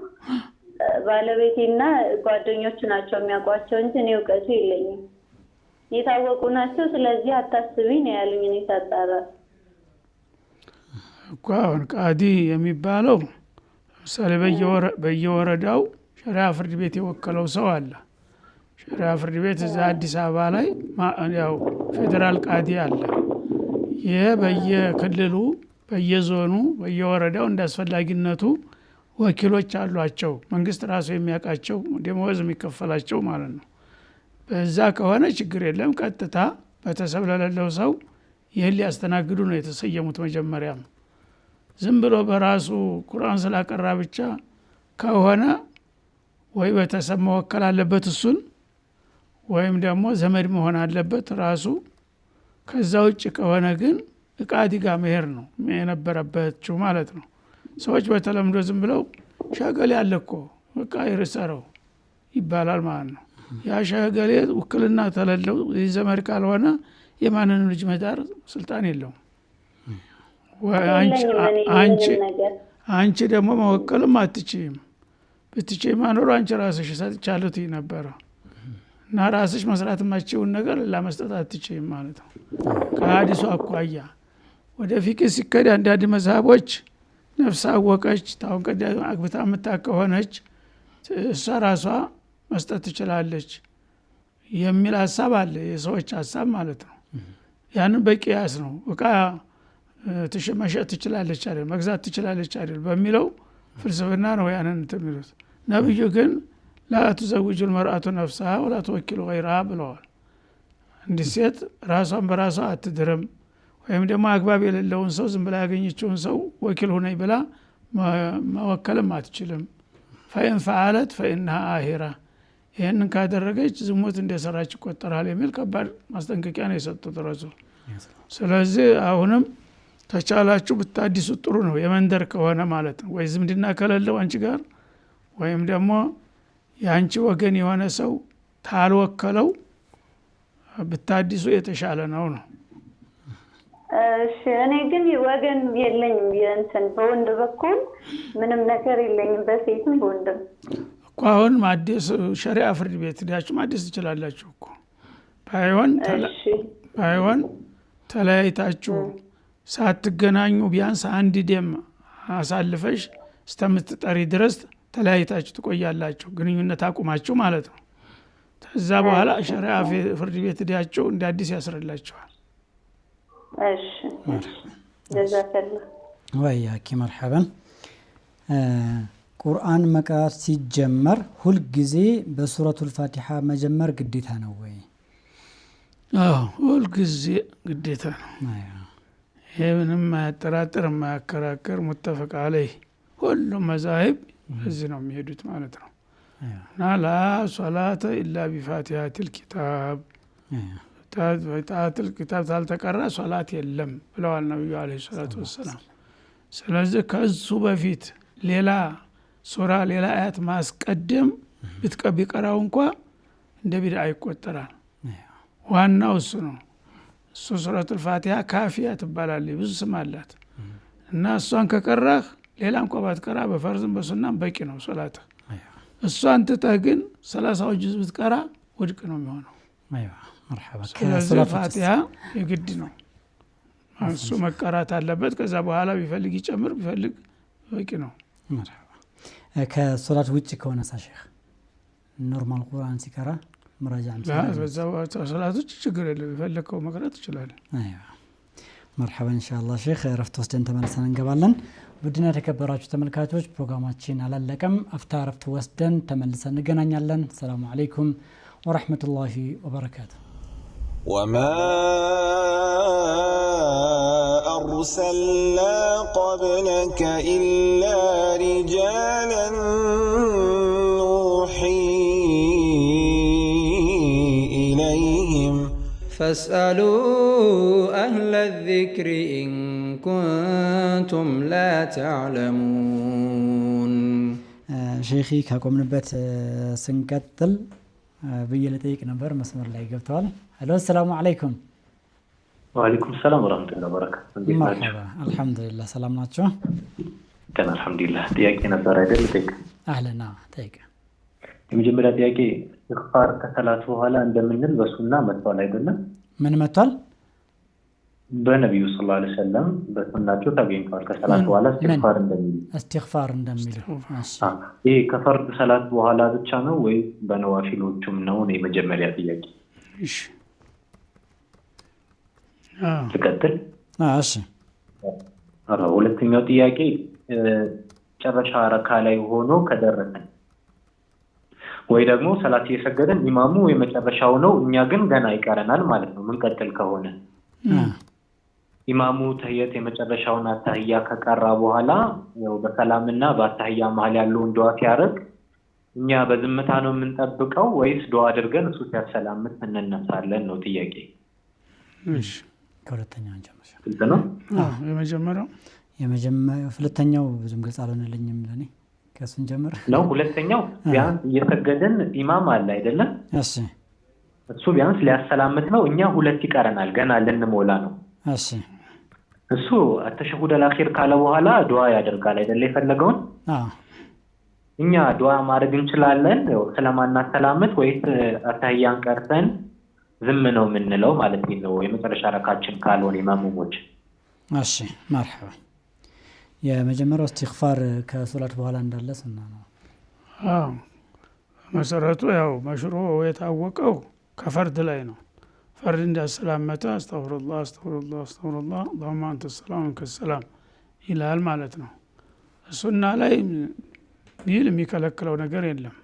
ባለቤቴና ጓደኞቹ ናቸው የሚያውቋቸው እንጂ እኔ እውቀቱ የለኝም የታወቁ ናቸው ስለዚህ አታስቢ ነው ያሉኝ እኔ ታጣራ ቋን ቃዲ የሚባለው ለምሳሌ በየወረዳው ሸሪዓ ፍርድ ቤት የወከለው ሰው አለ ሸሪዓ ፍርድ ቤት እዛ አዲስ አበባ ላይ ያው ፌደራል ቃዲ አለ ይሄ በየክልሉ በየዞኑ በየወረዳው እንዳስፈላጊነቱ ወኪሎች አሏቸው መንግስት ራሱ የሚያቃቸው ደሞዝ የሚከፈላቸው ማለት ነው በዛ ከሆነ ችግር የለም ቀጥታ በተሰብ ለሌለው ሰው ይሄን ሊያስተናግዱ ነው የተሰየሙት መጀመሪያ ዝም ብሎ በራሱ ቁርአን ስላቀራ ብቻ ከሆነ ወይ በተሰብ መወከል አለበት እሱን ወይም ደግሞ ዘመድ መሆን አለበት ራሱ ከዛ ውጭ ከሆነ ግን ቃዲ ጋር መሄድ ነው የነበረባቸው ማለት ነው ሰዎች በተለምዶ ዝም ብለው ሸገሌ ያለኮ በቃ ይርሰረው ይባላል ማለት ነው ያ ሸገሌ ውክልና ተለለው ዘመድ ካልሆነ የማንንም ልጅ መዳር ስልጣን የለውም አንቺ ደግሞ መወከልም አትችይም ብትችይ ማኖሩ አንቺ ራስሽ ሰጥቻለሁ ነበር እና ራስሽ መስራት የማትችይውን ነገር ለመስጠት አትችይም ማለት ነው ከሐዲሱ አኳያ ወደ ፊቅህ ሲከድ አንዳንድ መዝሐቦች ነፍስ አወቀች ታውን ቀደም አግብታ መታከሆነች እሷ ራሷ መስጠት ትችላለች የሚል ሐሳብ አለ የሰዎች ሐሳብ ማለት ነው ያንን በቂያስ ነው በቃ ተሸመሸት ትችላለች አይደል መግዛት ትችላለች አይደል በሚለው ፍልስፍና ነው ያንን ተሚሉት ነብዩ ግን لا تزوج المرأة نفسها ولا توكل غيرها ብለዋል እንዲህ ሴት ራሷን በራሷ አትድርም ወይም ደግሞ አግባብ የሌለውን ሰው ዝም ብላ ያገኘችውን ሰው ወኪል ሆነኝ ብላ መወከልም አትችልም فإن فعلت فإنها آهرة ይሄንን ካደረገች ዝሙት እንደሰራች ይቆጠራል የሚል ከባድ ማስጠንቀቂያ ነው የሰጡት ረሱል ስለዚህ አሁንም ተቻላችሁ ብታዲሱ ጥሩ ነው የመንደር ከሆነ ማለት ነው ወይ ዝምድና ከሌለው አንቺ ጋር ወይም ደግሞ ያንቺ ወገን የሆነ ሰው ታልወከለው ብታዲሱ የተሻለ ነው እሺ እኔ ግን ወገን የለኝም የእንትን በወንድ በኩል ምንም ነገር የለኝም በሴትም በወንድም እኮ አሁን ማዲስ ሸሪዓ ፍርድ ቤት ዳችሁ ማዲስ ትችላላችሁ እኮ ባይሆን ተለያይታችሁ ሳትገናኙ ቢያንስ አንድ ደም አሳልፈሽ እስከምትጠሪ ድረስ ተለያይታችሁ ትቆያላችሁ ግንኙነት አቁማችሁ ማለት ነው ከዛ በኋላ ሸሪዓ ፍርድ ቤት ዳችሁ እንደ አዲስ ያስረላችኋል እሺ ጀዛከላህ ወያኪ መርሐባን ቁርአን መቅራት ሲጀመር ሁሉ ጊዜ በሱረቱል ፋቲሃ መጀመር ግዴታ ነው ወይ ሁሉ ጊዜ ግዴታ ነው ይሄ ምንም ማያጠራጥር ማያከራከር ሙተፈቅ አለይ ሁሉም መዛሂብ እዚህ ነው የሚሄዱት ማለት ነው ላ ሶላተ ኢላ ቢፋቲሃቲል ኪታብ ፋቲሃቲል ኪታብ ታልተቀራ ሶላት የለም ብለዋል ነብዩ አለይሂ ሰላቱ ወሰላም። ስለዚህ ከሱ በፊት ሌላ ሱራ ሌላ አያት ማስቀደም ቢቀራው እንኳ እንደ ቢድዓ ይቆጠራል። ዋናው እሱ ነው። እሱ ሱረቱል ፋቲሃ ካፊያ ትባላለች፣ ብዙ ስም አላት እና እሷን ከቀራህ ሌላ እንኳ ባትቀራ በፈርዝም በሱናም በቂ ነው ሶላት። እሷን ትተህ ግን 30 ጁዝ ብትቀራ ውድቅ ነው የሚሆነው። አይዋ መርሐባ። ስለዚህ ፋቲሃ የግድ ነው እሱ መቀራት አለበት። ከዛ በኋላ ቢፈልግ ይጨምር ቢፈልግ በቂ ነው። መርሐባ። ከሶላት ውጪ ከሆነ ሼህ ኖርማል ቁርአን ሲቀራ መራጃም ሶላቶች ችግር የለም ቢፈልገው መቅራት ይችላል። አይዋ መርሐባ። ኢንሻአላህ ሼህ ረፍት ወስደን ተመልሰን እንገባለን። ውድና የተከበራችሁ ተመልካቾች ፕሮግራማችን አላለቀም። አፍታ ረፍት ወስደን ተመልሰን እንገናኛለን። ሰላም አለይኩም ወራህመቱላሂ ወበረካቱ። وما أرسلنا قبلك إلا رجالا نوحي إليهم فاسألوا أهل الذكر إن كنتم لا تعلمون. ሼኺ ካቆምንበት ስንቀጥል በየለጠይቅ ነበር መስመር ላይ ገብተዋል። ሄሎ ሰላም አለይኩም። ወአለይኩም ሰላም ወራህመቱላሂ ወበረካቱ። መርሐባ አልহামዱሊላህ ሰላም ናችሁ? ከና አልহামዱሊላህ። ጥያቄ ነበር አይደል? ጠይቅ። አህለና ጠይቅ። የመጀመሪያ ጥያቄ ኢግፋር ከሰላት በኋላ እንደምንል በሱና መጥቷል አይደለም? ምን መጥቷል? በነብዩ ሰለላሁ ዐለይሂ ወሰለም በሱናቸው ተገኝቷል። ከሰላት በኋላ ኢስቲግፋር እንደሚል ይሄ ከፈርድ ሰላት በኋላ ብቻ ነው ወይ በነዋፊሎቹም ነው? የመጀመሪያ ጥያቄ። እሺ ተከተል። እሺ ሁለተኛው ጥያቄ ጨረሻ ረካ ላይ ሆኖ ከደረሰን ወይ ደግሞ ሰላት እየሰገደን ኢማሙ የመጨረሻው ነው እኛ ግን ገና ይቀረናል ማለት ነው። ምን ቀጥል ከሆነ ኢማሙ ተህየት የመጨረሻውን አታህያ ከቀራ በኋላ ያው በሰላምና በአታህያ መሃል ያለውን ዱዓ ሲያደርግ እኛ በዝምታ ነው የምንጠብቀው ወይስ ዱዓ አድርገን እሱ ሲያሰላምት እንነሳለን ነው ጥያቄ። እሺ ከሁለተኛው እንጀምር። ግልጽ ነው? የመጀመሪያው ሁለተኛው ብዙም ግልጽ አልሆነልኝም ለኔ። ከሱን ጀምር ነው። ሁለተኛው ቢያንስ እየሰገደን ኢማም አለ አይደለም? እሺ እሱ ቢያንስ ሊያሰላምት ነው እኛ ሁለት ይቀረናል ገና ልንሞላ ነው። እሺ እሱ አተሸሁድ አልአኺር ካለ በኋላ ዱዓ ያደርጋል አይደል? የፈለገውን እኛ ዱዓ ማድረግ እንችላለን ስለማናሰላምት ወይስ አታህያን ቀርተን ዝም ነው የምንለው ማለት ነው? የመጨረሻ ረካችን ካልሆነ ኢማሙሞች። እሺ መርሐባ። የመጀመሪያው ኢስቲግፋር ከሶላት በኋላ እንዳለ ሱና ነው። መሰረቱ ያው መሽሩዕ የታወቀው ከፈርድ ላይ ነው። ፈርድ እንዳሰላመተ አስተግፊሩላህ አስተግፊሩላህ አስተግፊሩላህ اللهم انت السلام ومنك السلام ይላል ማለት ነው። ሱና ላይ ቢል የሚከለክለው ነገር የለም።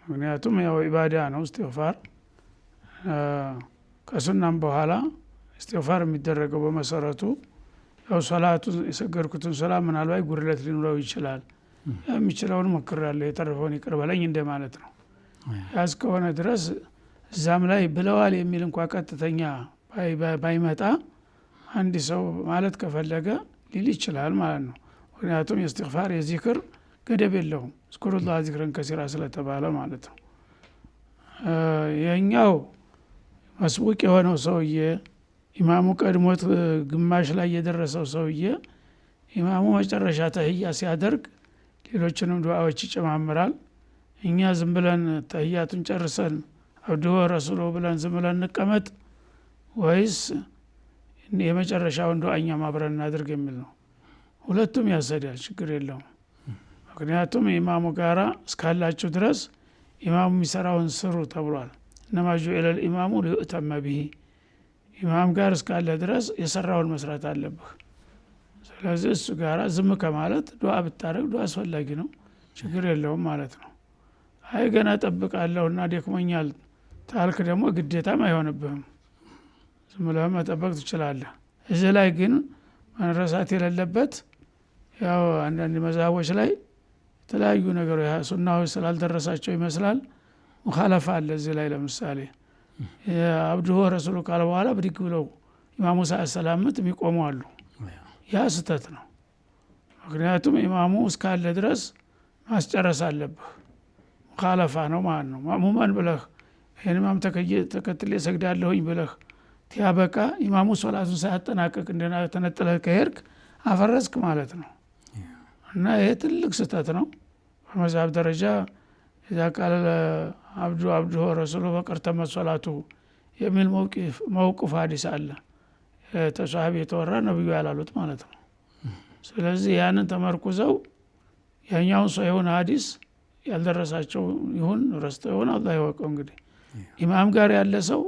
ምክንያቱም ያው ኢባዳ ነው ኢስቲግፋር። ከሱናም በኋላ ኢስቲግፋር የሚደረገው በመሰረቱ ያው ሶላቱ የሰገድኩትን ሶላት ምናልባት ጉድለት ሊኖረው ይችላል። የሚችለውን ሞክራለሁ የተረፈውን ይቅር በለኝ እንደማለት ነው። ያዝ ከሆነ ድረስ እዛም ላይ ብለዋል የሚል እንኳን ቀጥተኛ ባይመጣ አንድ ሰው ማለት ከፈለገ ሊል ይችላል ማለት ነው። ምክንያቱም የኢስቲግፋር የዚክር ገደብ የለውም ዝክሩላህ ዚክረን ከሲራ ስለተባለ ማለት ነው። የኛው መስቡቅ የሆነው ሰውዬ ኢማሙ ቀድሞት ግማሽ ላይ የደረሰው ሰውዬ ኢማሙ መጨረሻ ተህያ ሲያደርግ ሌሎችንም ዱዓዎች ይጨማምራል። እኛ ዝም ብለን ተህያቱን ጨርሰን አብዱሁ ረሱሉ ብለን ዝም ብለን እንቀመጥ ወይስ የመጨረሻውን ዱዓ እኛ ማብረን እናድርግ የሚል ነው። ሁለቱም ያሰዳል፣ ችግር የለውም። ምክንያቱም ኢማሙ ጋራ እስካላችሁ ድረስ ኢማሙ የሚሰራውን ስሩ ተብሏል። እነማ ጁዒለ ልኢማሙ ሊዩእተመ ቢሂ፣ ኢማም ጋር እስካለ ድረስ የሰራውን መስራት አለብህ። ስለዚህ እሱ ጋራ ዝም ከማለት ዱዓ ብታደርግ ዱዓ አስፈላጊ ነው፣ ችግር የለውም ማለት ነው። አይ ገና ጠብቃለሁና ደክሞኛል ታልክ ደግሞ ግዴታም አይሆንብህም፣ ዝም ብለህ መጠበቅ ትችላለህ። እዚህ ላይ ግን መረሳት የሌለበት ያው አንዳንድ መዛቦች ላይ ተለያዩ ነገሮች ሱናው ስላልደረሳቸው ይመስላል ሙኻለፋ አለ እዚህ ላይ ለምሳሌ አብዱሁ ወረሱሉ ካለ በኋላ ብድግ ብለው ኢማሙ ሰላምት የሚቆሙ አሉ ያ ስተት ነው ምክንያቱም ኢማሙ እስካለ ድረስ ማስጨረስ አለብህ ሙኻለፋ ነው ማለት ነው ማሙማን ብለህ ኢማም ተከትለ ሰግዳለሁኝ ብለህ ያበቃ ኢማሙ ሶላቱን ሳያጠናቅቅ እንደና ተነጥለህ ከሄድክ አፈረስክ ማለት ነው እና ይሄ ትልቅ ስተት ነው በመዛብ ደረጃ اذا قال عبد ورسوله فقرتم صلاته የሚል መውቅፍ ሐዲስ አለ ተሷሃቢ የተወራ ነብዩ ያላሉት ማለት ነው ስለዚህ ያንን ተመርኩዘው ያኛው ሰው የሆነ ሐዲስ ያልደረሳቸው ይሁን ረስተው ይሁን አላህ ይወቀው እንግዲህ ኢማም ጋር ያለ ሰው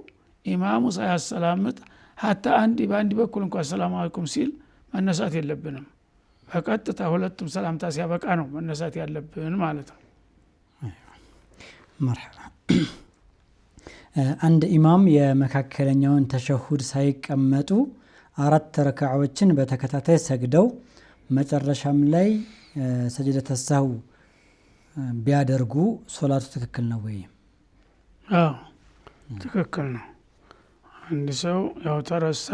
ኢማሙ ሳያሰላምት hatta በአንድ በኩል እንኳን ሰላም አለይኩም ሲል መነሳት የለብንም በቀጥታ ሁለቱም ሰላምታ ሲያበቃ ነው መነሳት ያለብን ማለት ነው مرحبا አንድ ኢማም የመካከለኛውን ተሸሁድ ሳይቀመጡ 4 ረካዓዎችን በተከታታይ ሰግደው መጨረሻም ላይ ሰጅደተ ሰህው ቢያደርጉ ሶላቱ ትክክል ነው ወይ? አዎ ትክክል ነው አንድ ሰው ያው ተረሳ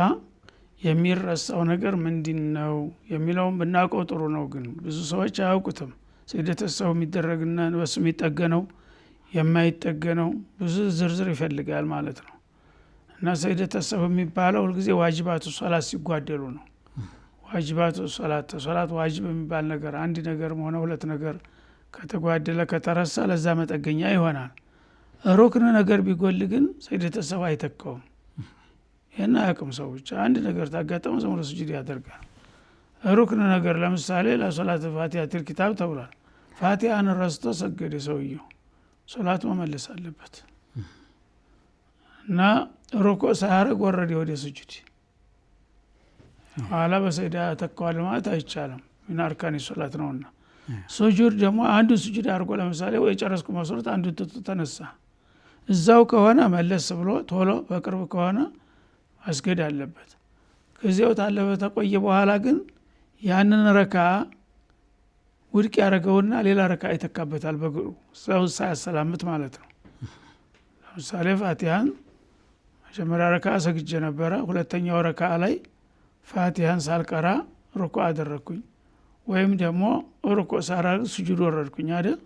የሚረሳው ነገር ምንድነው የሚለውን ብናውቀው ጥሩ ነው ግን ብዙ ሰዎች አያውቁትም ሰጅደተ ሰህው የሚደረግና በሱ የሚጠገነው የማይጠገነው ብዙ ዝርዝር ይፈልጋል ማለት ነው እና ሰጅደተ ሰህው የሚባለው ሁሉ ጊዜ ዋጅባቱ ሶላት ሲጓደሉ ነው ዋጅባቱ ሶላት ዋጅብ የሚባል ነገር አንድ ነገር ሆነ ሁለት ነገር ከተጓደለ ከተረሳ ለዛ መጠገኛ ይሆናል ሩክን ነገር ቢጎል ግን ሰጅደተ ሰህው አይተካውም እና አቅም ሰዎች አንድ ነገር ታጋጠመ ሰው ስጁድ ያደርጋል ሩክን ነገር ለምሳሌ ለሶላት ፋቲሃቱል ኪታብ ተብሏል ፋቲሃን ረስቶ ሰገደ ሰውየው ሶላት መመለስ አለበት እና ሩኩዕ ሳያረግ ወረደ ወደ ስጁድ ኋላ በሰይዳ ተከዋል ማለት አይቻልም ምን አርካኒ ሶላት ነውና ስጁድ ደግሞ አንዱ ስጁድ አርጎ ለምሳሌ ወይ ጨረስኩ መስሎት አንዱ ተነሳ እዛው ከሆነ መለስ ብሎ ቶሎ በቅርብ ከሆነ አስገድ አለበት ከዚያው ታለፈ ተቆየ በኋላ ግን ያንን ረካ ውድቅ ያረጋውና ሌላ ረካ ይተካበታል በግሩ ሰው ሳያሰላምት ማለት ነው ለምሳሌ ፋቲሃን መጀመሪያ ረካ ሰግጄ ነበረ ሁለተኛው ረካ ላይ ፋቲሃን ሳልቀራ ሩኩዕ አደረኩኝ ወይም ደግሞ ሩኩዕ ሳራግ ስጁድ ወረድኩኝ አይደል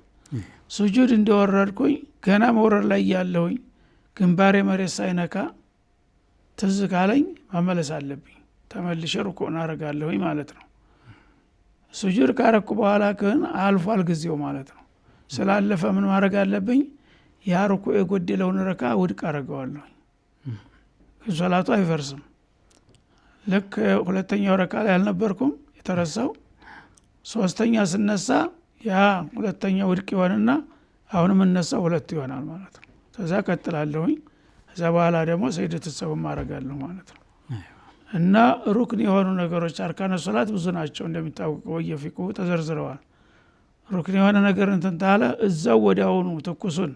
ስጁድ እንደወረድኩኝ ገና መውረድ ላይ ያለሁኝ ግንባሬ መሬት ሳይነካ ትዝ ካለኝ መመለስ አለብኝ ተመልሼ ሩኩዕን አረጋለሁኝ ማለት ነው ስጁድ ካረኩ በኋላ ግን አልፏል ጊዜው ማለት ነው ስላለፈ ምን ማድረግ አለብኝ ያ ሩኩዕ የጎደለውን ረካ ውድቅ አረጋዋለሁ ሶላቱ አይፈርስም ልክ ሁለተኛው ረካ ላይ አልነበርኩም የተረሳው ሶስተኛ ስነሳ ያ ሁለተኛው ውድቅ ይሆንና አሁንም እነሳው ሁለት ይሆናል ማለት ነው ከዛ ቀጥላለሁኝ ከዛ በኋላ ደግሞ ሰይደተ ሰህው ማረጋለሁ ማለት ነው እና ሩክን የሆኑ ነገሮች አርካነ ሶላት ብዙ ናቸው እንደሚታወቀው የፊቅሁ ተዘርዝረዋል ሩክን የሆነ ነገር እንትን ታለ እዛው ወዲያውኑ ትኩሱን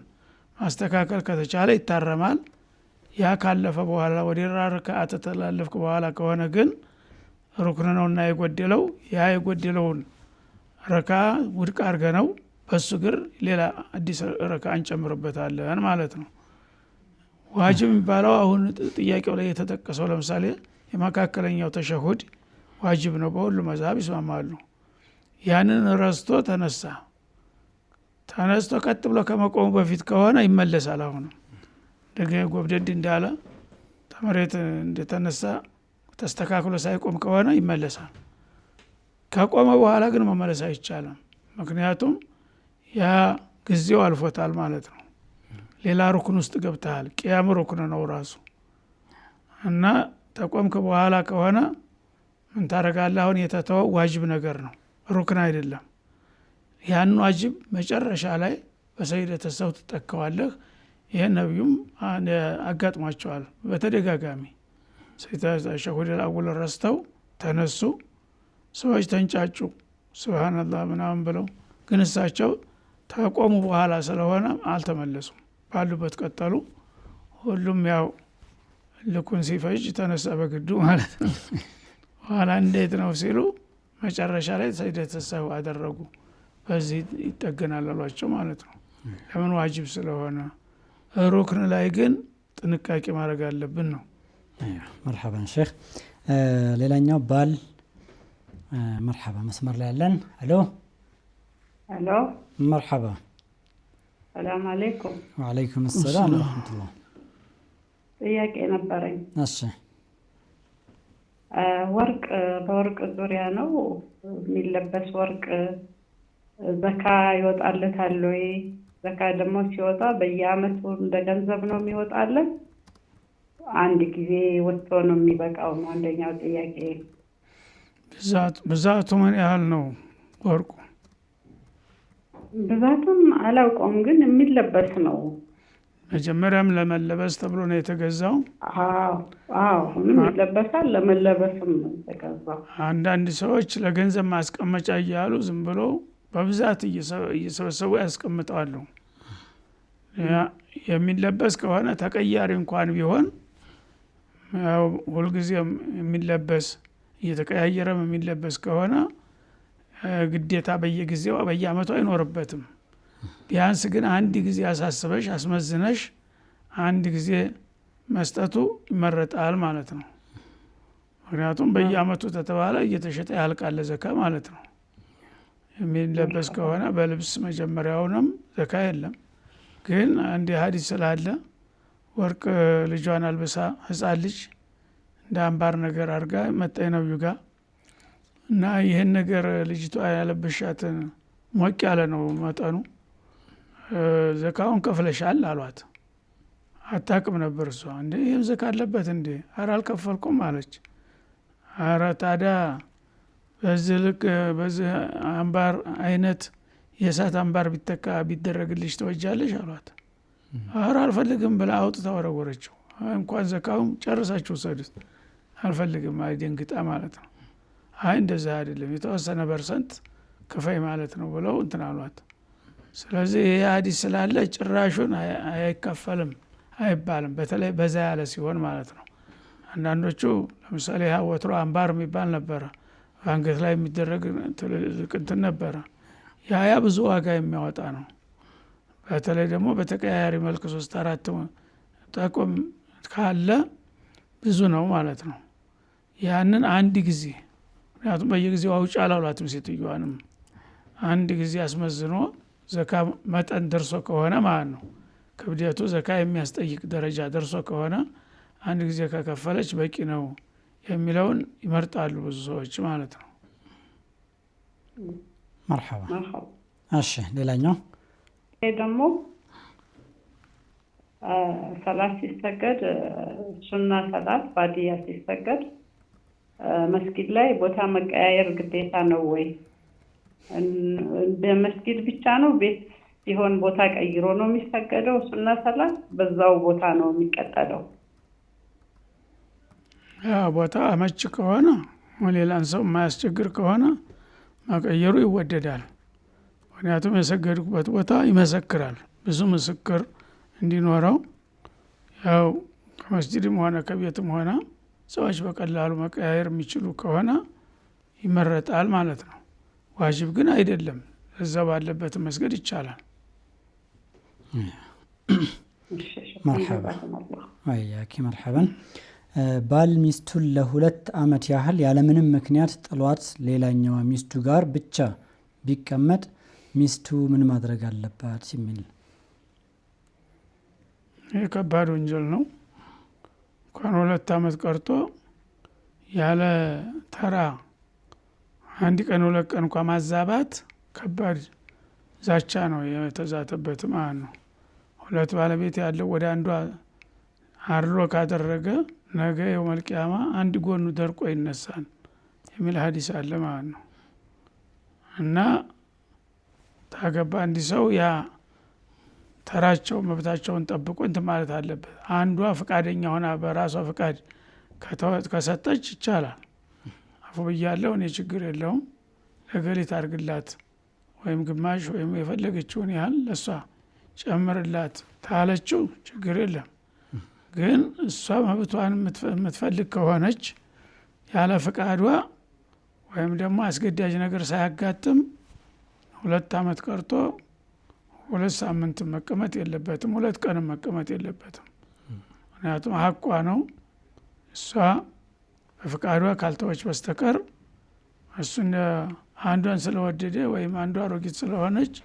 ማስተካከል ከተቻለ ይታረማል ያ ካለፈ በኋላ ወደ ረካዓ ተተላለፍኩ በኋላ ከሆነ ግን ሩክን ነውና የጎደለው ያ የጎደለውን ረካ ውድቅ አርገነው በሱ ግር ሌላ አዲስ ረካ እንጨምርበታለን ማለት ነው ዋጅብ የሚባለው አሁን ጥያቄው ላይ የተጠቀሰው ለምሳሌ የመካከለኛው ተሸሁድ ዋጅብ ነው በሁሉ መዛብ ይስማማሉ ያንን ረስቶ ተነስቶ ቀጥ ብሎ ከመቆሙ በፊት ከሆነ ይመለሳል አሁን ደግሞ ጎብደድ እንዳለ ተመሬት እንደተነሳ ተስተካክሎ ሳይቆም ከሆነ ይመለሳል ከቆመ በኋላ ግን መመለስ አይቻልም ምክንያቱም ያ ጊዜው አልፎታል ማለት ነው ሌላ ሩክን ውስጥ ገብተሃል ቂያም ሩክን ነው ራሱ እና ተቆምክ በኋላ ከሆነ ምን ታረጋለህ አሁን የተተወው ዋጅብ ነገር ነው ሩክን አይደለም ያን ዋጅብ መጨረሻ ላይ በሰይደተ ሰህው ተጠቀዋለህ ይሄ ነብዩም አጋጥሟቸዋል በተደጋጋሚ ሰይደተ ሸሁድ አውል ረስተው ተነሱ ሰዎች ተንጫጩ ሱብሃንአላህ ምናምን ብለው ግን እሳቸው ተቆሙ በኋላ ስለሆነ አልተመለሱም ባሉበት ቀጠሉ ሁሉም ያው ልኩን ሲፈጅ ተነሳ በግዱ ማለት ነው በኋላ እንዴት ነው ሲሉ መጨረሻ ላይ ሰይደተ ሰህው አደረጉ በዚህ ይጠገናል አሏቸው ማለት ነው። ለምን ዋጅብ ስለሆነ። ሩክን ላይ ግን ጥንቃቄ ማድረግ አለብን ነው። مرحبا شيخ ሌላኛው ባል مرحبا መስመር ላይ ያለን الو الو مرحبا السلام عليكم وعليكم السلام ورحمة الله ጥያቄ ነበረኝ። እሺ ወርቅ በወርቅ ዙሪያ ነው የሚለበስ ወርቅ ዘካ ይወጣለታል ወይ? ዘካ ደግሞ ሲወጣ በየአመቱ እንደ ገንዘብ ነው የሚወጣለት? አንድ ጊዜ ወጥቶ ነው የሚበቃው ነው አንደኛው ጥያቄ። ብዛቱ ምን ያህል ነው ወርቁ? ብዛቱን አላውቀውም ግን የሚለበስ ነው። መጀመሪያም ለመለበስ ተብሎ ነው የተገዛው? አዎ ምንም ይለበሳል፣ ለመለበስም ነው የተገዛው። አንዳንድ ሰዎች ለገንዘብ ማስቀመጫ እያሉ ዝም ብሎ በብዛት እየሰበሰቡ ያስቀምጣሉ። የሚለበስ ከሆነ ተቀያሪ እንኳን ቢሆን ያው ሁልጊዜ የሚለበስ እየተቀያየረም የሚለበስ ከሆነ ግዴታ በየጊዜው በየአመቱ አይኖርበትም። ቢያንስ ግን አንድ ጊዜ አሳስበሽ አስመዝነሽ አንድ ጊዜ መስጠቱ ይመረጣል ማለት ነው። ምክንያቱም በየአመቱ ተተባለ እየተሸጠ ያልቃል ዘካ ማለት ነው። የሚለበስ ከሆነ በልብስ መጀመሪያውንም ዘካ የለም። ግን አንድ ሐዲስ ስላለ ወርቅ ልጇን አልብሳ ህፃን ልጅ እንደ አምባር ነገር አድርጋ መጣይ ነብዩ ጋር እና ይህን ነገር ልጅቷ ያለበሻትን ሞቅ ያለ ነው መጠኑ፣ ዘካውን ከፍለሻል አሏት። አታቅም ነበር እሷ። እንዴ ይህም ዘካ አለበት እንዴ? ኧረ አልከፈልኩም አለች። ኧረ ታዲያ በዚህ ልክ በዚህ አምባር አይነት የእሳት አምባር ቢተካ ቢደረግልሽ ተወጃለሽ አሏት። ኧረ አልፈልግም ብላ አውጥታ ወረወረችው። እንኳን ዘካውን ጨርሳችሁ ሰዱት አልፈልግም አይደንግጣ ማለት ነው። አይ እንደዛ አይደለም የተወሰነ ፐርሰንት ክፈይ ማለት ነው ብለው እንትን አሏት። ስለዚህ ይሄ ሐዲስ ስላለ ጭራሹን አይከፈልም አይባልም፣ በተለይ በዛ ያለ ሲሆን ማለት ነው። አንዳንዶቹ ለምሳሌ ወትሮ አምባር የሚባል ነበረ፣ አንገት ላይ የሚደረግ ትልቅ እንትን ነበረ። ያ ብዙ ዋጋ የሚያወጣ ነው። በተለይ ደግሞ በተቀያያሪ መልክ 3-4 ጠቆም ካለ ብዙ ነው ማለት ነው። ያንን አንድ ጊዜ ምክንያቱም በየጊዜው አውጭ አላሏትም ሴትዮዋንም አንድ ጊዜ አስመዝኖ ዘካ መጠን ደርሶ ከሆነ ማለት ነው ክብደቱ ዘካ የሚያስጠይቅ ደረጃ ደርሶ ከሆነ አንድ ጊዜ ከከፈለች በቂ ነው የሚለውን ይመርጣሉ ብዙ ሰዎች ማለት ነው። መርሐባ እሺ ሌላኛው ደግሞ ሰላት ሲሰገድ ሱና ሰላት ባዲያ ሲሰገድ መስጊድ ላይ ቦታ መቀያየር ግዴታ ነው ወይ? በመስጊድ ብቻ ነው? ቤት ሲሆን ቦታ ቀይሮ ነው የሚሰገደው? ሱና ሰላት በዛው ቦታ ነው የሚቀጠለው? ቦታ አመች ከሆነ ሌላን ሰው የማያስቸግር ከሆነ መቀየሩ ይወደዳል። ምክንያቱም የሰገድኩበት ቦታ ይመሰክራል፣ ብዙ ምስክር እንዲኖረው። ያው ከመስጂድም ሆነ ከቤትም ሆነ ሰዎች በቀላሉ መቀያየር የሚችሉ ከሆነ ይመረጣል ማለት ነው። ዋጅብ ግን አይደለም፣ እዛ ባለበት መስገድ ይቻላል። መርሐባ ወያኪ መርሐባን። ባል ሚስቱን ለ2 አመት ያህል ያለምንም ምክንያት ጥሏት ሌላኛዋ ሚስቱ ጋር ብቻ ቢቀመጥ ሚስቱ ምን ማድረግ አለባት የሚል። ይህ ከባድ ወንጀል ነው። እንኳን 2 አመት ቀርቶ ያለ ተራ አንድ ቀን 2 ቀን እንኳን ማዛባት ከባድ ዛቻ ነው የተዛተበት ማለት ነው። 2 ባለቤት ያለው ወደ አንዷ አድሮ ካደረገ ነገ የውመል ቂያማ አንድ ጎኑ ደርቆ ይነሳል የሚል ሐዲስ አለ ማለት ነው። እና ታገባ አንድ ሰው ያ ተራቸው መብታቸውን ጠብቆ እንትን ማለት አለበት። አንዷ ፈቃደኛ ሆና በራሷ ፈቃድ ከሰጠች ይቻላል። አፉ ብያለሁ እኔ ችግር የለውም ለገሊት አድርግላት ወይም ግማሽ ወይም የፈለገችውን ያህል ለሷ ጨምርላት ታለችው ችግር የለም። ግን እሷ መብቷን የምትፈልግ ከሆነች ያለ ፈቃዷ ወይም ደግሞ አስገዳጅ ነገር ሳያጋጥም 2 አመት ቀርቶ 2 ሳምንት መቀመጥ የለበትም 2 ቀን መቀመጥ የለበትም ምክንያቱም ሐቋ ነው እሷ በፍቃዷ ካልተወች በስተቀር እሱን አንዷን ስለወደደ ወይም አንዷ አሮጊት ስለሆነች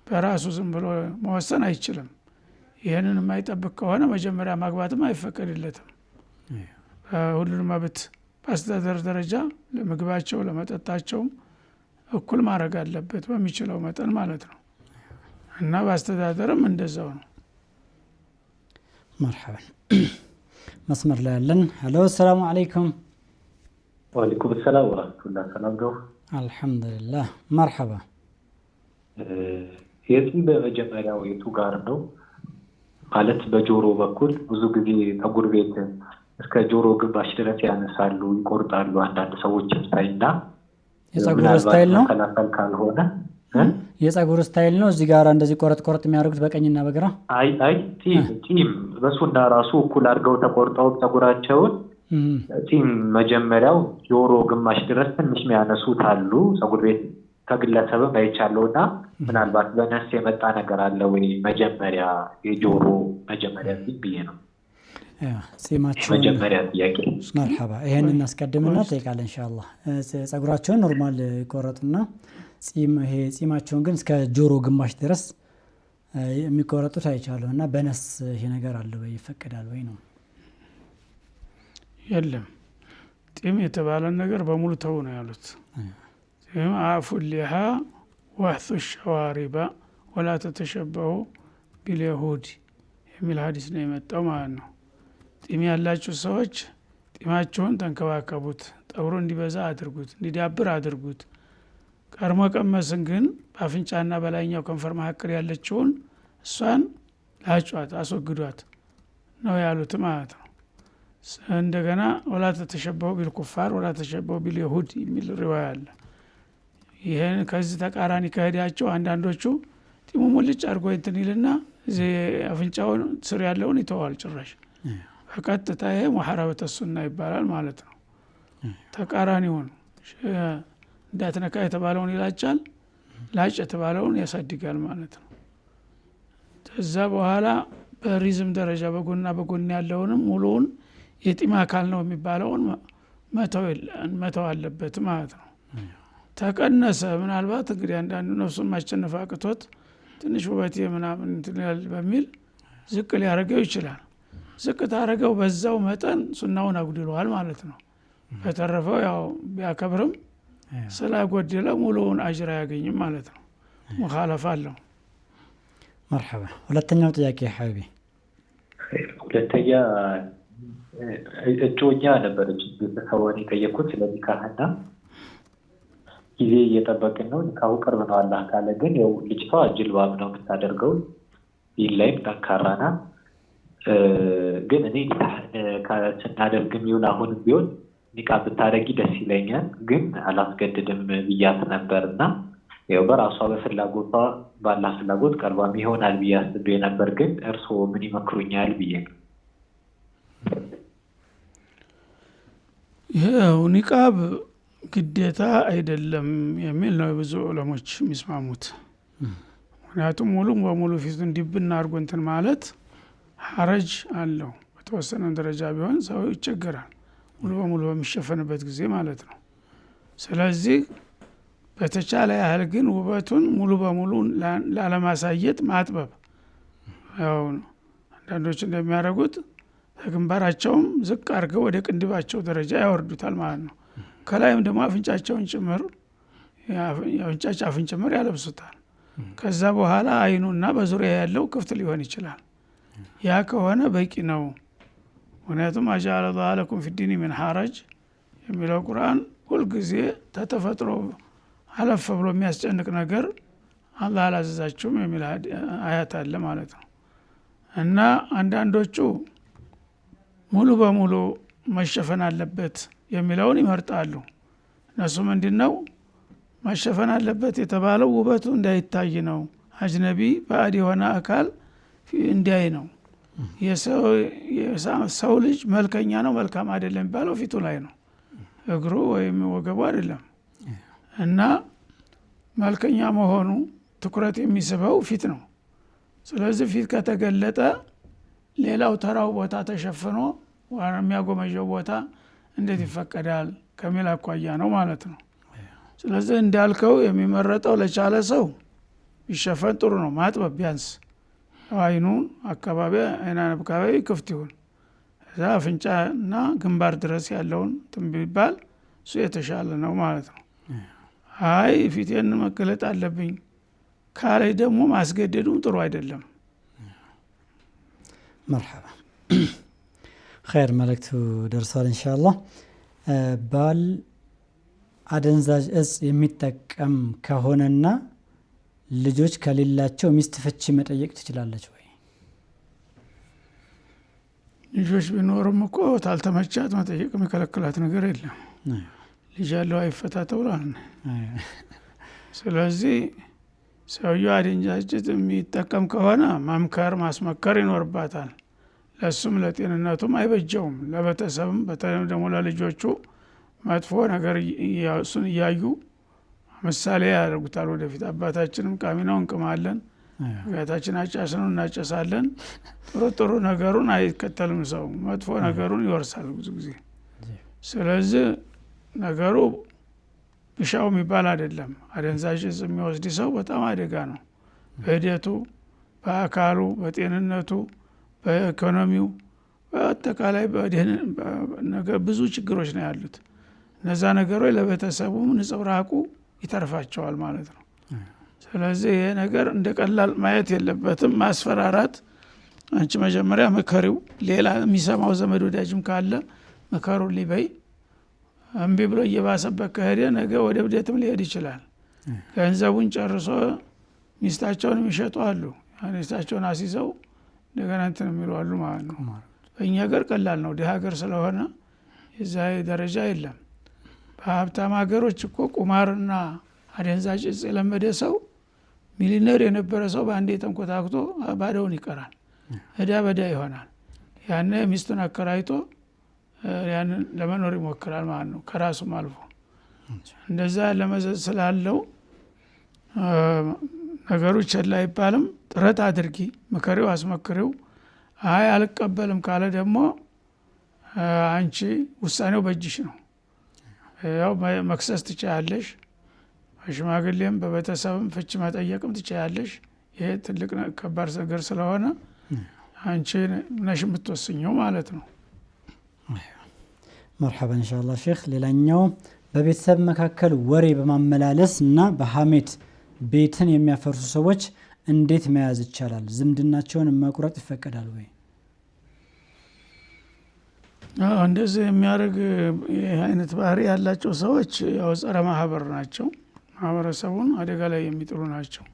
በራሱ ዝም ብሎ መወሰን አይችልም ይሄንን የማይጠብቅ ከሆነ መጀመሪያ ማግባትም አይፈቀድለትም ሁሉንም መብት በአስተዳደር ደረጃ ለምግባቸው ለመጠጣቸው እኩል ማድረግ አለበት በሚችለው መጠን ማለት ነው እና በአስተዳደርም እንደዛው ነው مرحبا መስመር ላይ ያለን ሄሎ ሰላም አለይኩም ወአለይኩም ሰላም ወራህመቱላሂ ወበረካቱሁ አልহামዱሊላህ مرحبا የዚህ በመጀመሪያው የቱ ጋር ነው ማለት በጆሮ በኩል ብዙ ጊዜ ፀጉር ቤት እስከ ጆሮ ግንባሽ ድረስ ያነሳሉ ይቆርጣሉ አንዳንድ ሰዎች ታይና የፀጉር ስታይል ነው ከላፈል ካልሆነ የፀጉር ስታይል ነው እዚህ ጋር እንደዚህ ቆረጥ የሚያደርጉት በቀኝና በግራ አይ ቲም በሱና ራሱ እኩል አድርገው ተቆርጠው ፀጉራቸውን ቲም መጀመሪያው ጆሮ ግማሽ ድረስ ትንሽ የሚያነሱት አሉ ፀጉር ቤት ከግለሰብም አይቻለውና ምናልባት በነስ የመጣ ነገር አለ ወይ መጀመሪያ የጆሮ መጀመሪያ ቢዬ ነው ጺማቸው መጀመሪያ ጥያቄ مرحبا ይሄንን እናስቀድምና ጠይቃለን ኢንሻአላህ ፀጉራቸውን ኖርማል ቆረጡና ጺማቸውን ግን እስከ ጆሮ ግማሽ ድረስ የሚቆረጡት አይቻለውና በነስ ይሄ ነገር አለ ወይ ይፈቀዳል ወይ ነው የለም ጺም የተባለ ነገር በሙሉ ተው ነው ያሉት ጺም አፉልሃ ወህሱ الشوارب ولا تتشبهوا باليهود የሚል ሐዲስ ነው የመጣው ማለት ነው ጺም ያላችሁ ሰዎች ጺማቸውን ተንከባከቡት ጠብሮ እንዲበዛ አድርጉት እንዲዳብር አድርጉት ቀርሞ ቀመስን ግን በአፍንጫና በላይኛው ከንፈር መካከል ያለችውን እሷን ላጯት አስወግዷት ነው ያሉት ማለት ነው እንደገና ወላ ተተሸበው ቢልኩፋር ወላ ተተሸበው ቢልይሁድ የሚል ሪዋያ አለ ይሄን ከዚህ ተቃራኒ ከሄዳቸው አንዳንዶቹ ጢሙ ሙልጭ አድርጎ እንትን ይልና አፍንጫውን ስር ያለውን ይተዋል ጭራሽ በቀጥታ ይሄ ሙሐረበተ ሱና ይባላል ማለት ነው ተቃራኒውን እንዳትነካ የተባለውን ይላጫል ላጭ የተባለውን ያሳድጋል ማለት ነው ከዛ በኋላ በሪዝም ደረጃ በጎንና በጎን ያለውንም ሙሉውን የጢም አካል ነው የሚባለውን መተው አለበት ማለት ነው ተቀነሰ ምናልባት እንግዲህ አንዳንዱ ነፍሱን ማስጨነፍ አቅቶት ትንሽ ውበት ምናምን እንትላል በሚል ዝቅ ሊያረገው ይችላል ዝቅ ታረገው በዛው መጠን ሱናውን አጉድሏል ማለት ነው በተረፈው ያው ቢያከብርም ስላጎደለ ሙሉውን አጅር ያገኝም ማለት ነው ሙኻለፋ አለው مرحبا ሁለተኛው ጥያቄ ሐቢቢ ሁለተኛ እጮኛ ነበረች ቤተሰቧን የጠየኩት ስለዚህ ካህና ጊዜ እየጠበቅን ነው ኒካሁ ቅርብ ነው አላህ ካለ ግን ያው ልጅቷ ጅልባብ ነው የምታደርገው ይላይም ጠንካራና ግን እኔ ስናደርግም ይሁን አሁንም ቢሆን ኒቃ ብታደርጊ ደስ ይለኛል ግን አላስገድድም ብያት ነበርና ያው በራሷ በፍላጎቷ ባላህ ፍላጎት ቀርባም ይሆናል ብያት ነበር ግን እርስዎ ምን ይመክሩኛል ብዬ ይሄው ኒቃብ ግዴታ አይደለም የሚል ነው ብዙ ዑለሞች የሚስማሙት ምክንያቱም ሙሉ በሙሉ ፊቱን ዲብና አርጎ እንትን ማለት ሐረጅ አለው በተወሰነ ደረጃ ቢሆን ሰው ይቸገራል ሙሉ በሙሉ በሚሸፈንበት ጊዜ ማለት ነው ስለዚህ በተቻለ ያህል ግን ውበቱን ሙሉ በሙሉ ላለማሳየት ማጥበብ ያው አንዳንዶች እንደሚያደርጉት ግንባራቸውም ዝቅ አድርገው ወደ ቅንድባቸው ደረጃ ያወርዱታል ማለት ነው ከላይም ደግሞ አፍንጫቸውን ጭምር የአፍንጫቸው አፍን ጭምር ያለብሱታል ከዛ በኋላ አይኑና በዙሪያ ያለው ክፍት ሊሆን ይችላል ያ ከሆነ በቂ ነው ምክንያቱም አጃለ الله لكم في الدين من حرج የሚለው ቁርአን ሁሉ ጊዜ ተተፈጥሮ አለፈ ብሎ የሚያስጨንቅ ነገር አላህ አላዘዛችሁም የሚል አያት አለ ማለት ነው እና አንዳንዶቹ ሙሉ በሙሉ መሸፈን አለበት የሚለውን ይመርጣሉ እነሱ ምንድነው መሸፈን አለበት የተባለው ውበቱ እንዳይታይ ነው አጅነቢ ባዕድ የሆነ አካል እንዲያይ ነው የሰው ልጅ መልከኛ ነው መልካም አይደለም የሚባለው ፊቱ ላይ ነው እግሩ ወይም ወገቡ አይደለም እና መልከኛ መሆኑ ትኩረት የሚስበው ፊት ነው። ስለዚህ ፊት ከተገለጠ ሌላው ተራው ቦታ ተሸፍኖ ዋና የሚያጎመጀው ቦታ እንዴት ይፈቀዳል ከሚል አኳያ ነው ማለት ነው። ስለዚህ እንዳልከው የሚመረጠው ለቻለ ሰው ይሸፈን ጥሩ ነው። ማጥበብ ቢያንስ አይኑን አካባቢ አይናን አካባቢ ክፍት ይሁን፣ እዛ አፍንጫና ግንባር ድረስ ያለውን ቢባል እሱ የተሻለ ነው ማለት ነው። አይ ፊቴን መገለጥ አለብኝ ካለ ደግሞ ማስገደዱም ጥሩ አይደለም። መርሐባ ኸይር መልእክቱ ደርሷል ኢንሻአላህ። ባል አደንዛዥ እጽ የሚጠቀም ከሆነና ልጆች ከሌላቸው ሚስት ፍቺ መጠየቅ ትችላለች ወይ? ልጆች ቢኖርም እኮ ታልተመቻት መጠየቅ የሚከለክላት ነገር የለም። ልጅ ያለው አይፈታ ተብሏል። ስለዚህ ሰውየው አደንዛዥ እጽ የሚጠቀም ከሆነ መምከር ማስመከር ይኖርባታል። ለሱም ለጤንነቱም አይበጀውም፣ ለቤተሰብም በተለይም ደግሞ ለልጆቹ መጥፎ ነገር እሱን እያዩ ምሳሌ ያደርጉታል። ወደፊት አባታችንም ቃሚ ነው እንቅማለን፣ አባታችን አጫስ ነው እናጨሳለን። ጥሩ ነገሩን አይከተልም ሰው፣ መጥፎ ነገሩን ይወርሳል ብዙ ጊዜ። ስለዚህ ነገሩ ብሻው የሚባል አይደለም። አደንዛዥ እጽ የሚወስድ ሰው በጣም አደጋ ነው። በሂደቱ፣ በአካሉ፣ በጤንነቱ፣ በኢኮኖሚው፣ በአጠቃላይ ነገር ብዙ ችግሮች ነው ያሉት። እነዛ ነገሮች ለቤተሰቡ ንጽብራቁ ይተርፋቸዋል ማለት ነው። ስለዚህ ይሄ ነገር እንደ ቀላል ማየት የለበትም። ማስፈራራት፣ አንቺ መጀመሪያ መከሪው፣ ሌላ የሚሰማው ዘመድ ወዳጅም ካለ መከሩ ሊበይ። እምቢ ብሎ እየባሰበት ከሄደ ነገ ወደ ብደትም ሊሄድ ይችላል። ገንዘቡን ጨርሶ ሚስታቸውን የሚሸጡ አሉ። ሚስታቸውን አሲዘው እንደገና እንትን የሚሉ አሉ ማለት ነው። በእኛ ሀገር ቀላል ነው፣ ድሀ ሀገር ስለሆነ የዛ ደረጃ የለም። በሀብታም ሀገሮች እኮ ቁማርና አደንዛዥ እጽ የለመደ ሰው ሚሊነር የነበረ ሰው በአንዴ ተንኮታክቶ ባዶውን ይቀራል፣ እዳ በዳ ይሆናል። ያነ ሚስቱን አከራይቶ ያንን ለመኖር ይሞክራል ማለት ነው፣ ከራሱም አልፎ። እንደዛ ለመዘዝ ስላለው ነገሩ ቸል አይባልም። ጥረት አድርጊ፣ ምከሪው፣ አስመክሪው። አይ አልቀበልም ካለ ደግሞ አንቺ ውሳኔው በእጅሽ ነው። ያው መክሰስ ትችያለሽ፣ በሽማግሌም በቤተሰብም ፍች መጠየቅም ትችያለሽ። ይሄ ትልቅ ከባድ ነገር ስለሆነ አንቺ ነሽ የምትወስኘው ማለት ነው። መርሐባ ኢንሻአላህ ሼክ። ሌላኛው በቤተሰብ መካከል ወሬ በማመላለስ እና በሐሜት ቤትን የሚያፈርሱ ሰዎች እንዴት መያዝ ይቻላል? ዝምድናቸውን መቁረጥ ይፈቀዳል ወይ? እንደዚህ የሚያደርግ ይህ አይነት ባህሪ ያላቸው ሰዎች ያው ጸረ ማህበር ናቸው። ማህበረሰቡን አደጋ ላይ የሚጥሉ ናቸው።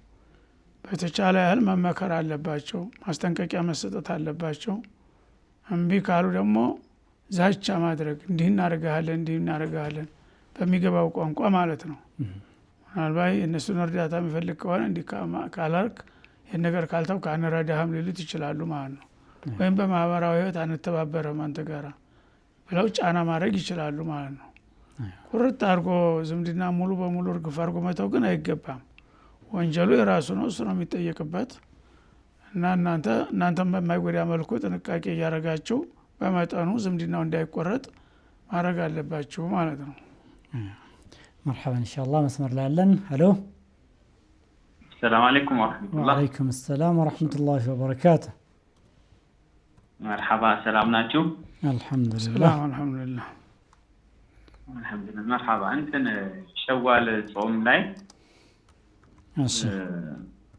በተቻለ ያህል መመከር አለባቸው፣ ማስጠንቀቂያ መሰጠት አለባቸው። እምቢ ካሉ ደግሞ ዛቻ ማድረግ፣ እንዲህ እናደርጋለን በሚገባው ቋንቋ ማለት ነው። ምናልባት የእነሱን እርዳታ የሚፈልግ ከሆነ እንዲህ ካላርክ ይህን ነገር ካልተው ካንረዳህም ሊሉት ይችላሉ ማለት ነው። ወይም በማህበራዊ ህይወት አንተባበረም አንተ ጋራ ብለው ጫና ማድረግ ይችላሉ ማለት ነው። ቁርጥ አድርጎ ዝምድና ሙሉ በሙሉ እርግፍ አድርጎ መተው ግን አይገባም። ወንጀሉ የራሱ ነው፣ እሱ ነው የሚጠየቅበት። እና እናንተም በማይጎዳ መልኩ ጥንቃቄ እያደረጋችሁ በመጠኑ ዝምድናው እንዳይቆረጥ ማድረግ አለባችሁ ማለት ነው። መርሐባ ኢንሻአላህ። መስመር ላይ ያለን ሄሎ። ሰላም አለይኩም ወራህመቱላህ። ወአለይኩም ሰላም ወራህመቱላሂ ወበረካቱ። መርሐባ ሰላም ናችሁ? አልሐምዱሊላህ አልሐምዱሊላህ። መርሐባ። እንትን ሸዋል ጾም ላይ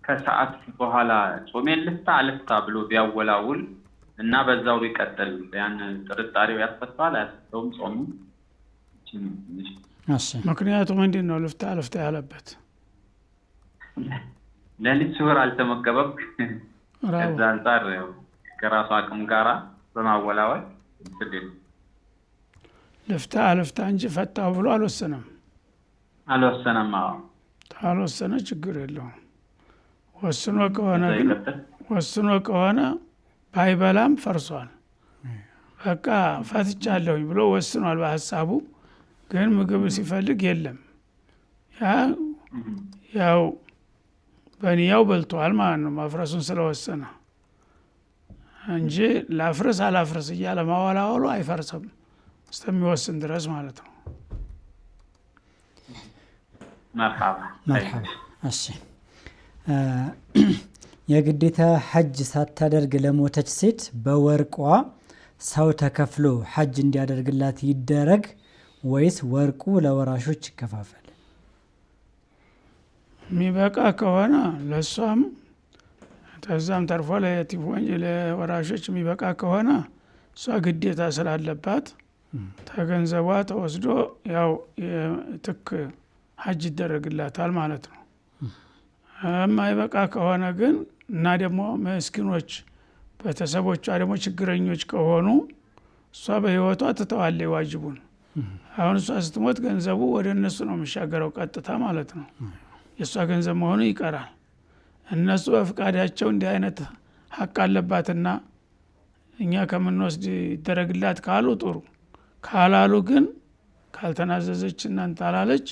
ከሰዓት በኋላ ጾሜን ልፍታ ብሎ ቢያወላውል እና በዛው ቢቀጥል ያን ጥርጣሬው ያስፈታል አያስፈታውም ጾሙ? ምክንያቱ ምንድን ነው? ልፍታ ያለበት ለሊት ስውር አልተመገበም። ከዛ አንጻር ከራሱ አቅም ጋራ በማወላወል ልፍታ እንጂ ፈታው ብሎ አልወሰነም። ካልወሰነ ችግር የለውም። ወስኖ ከሆነ ባይበላም ፈርሷል። በቃ ፈትቻለሁኝ ብሎ ወስኗል በሀሳቡ። ግን ምግብ ሲፈልግ የለም። ያ ያው በኒያው በልቷል ማለት ነው ማፍረሱን ስለወሰነ እንጂ ላፍርስ አላፍርስ እያለ ማወላወሉ አይፈርስም እስከሚወስን ድረስ ማለት ነው። መርሐባ እሺ የግዴታ ሐጅ ሳታደርግ ለሞተች ሴት በወርቋ ሰው ተከፍሎ ሐጅ እንዲያደርግላት ይደረግ ወይስ ወርቁ ለወራሾች ይከፋፈል? የሚበቃ ከሆነ ለሷም ተዛም ተርፎ ለወራሾች የሚበቃ ከሆነ እሷ ግዴታ ስላለባት ተገንዘቧ ተወስዶ ያው ትክ ሐጅ ይደረግላታል ማለት ነው። የማይበቃ ከሆነ ግን እና ደግሞ መስኪኖች ቤተሰቦቿ ደግሞ ችግረኞች ከሆኑ እሷ በህይወቷ ትተዋለች ዋጅቡን። አሁን እሷ ስትሞት ገንዘቡ ወደ እነሱ ነው የሚሻገረው ቀጥታ ማለት ነው። የእሷ ገንዘብ መሆኑ ይቀራል። እነሱ በፍቃዳቸው እንዲህ አይነት ሀቅ አለባትና እኛ ከምንወስድ ይደረግላት ካሉ ጥሩ፣ ካላሉ ግን ካልተናዘዘች እናንተ አላለች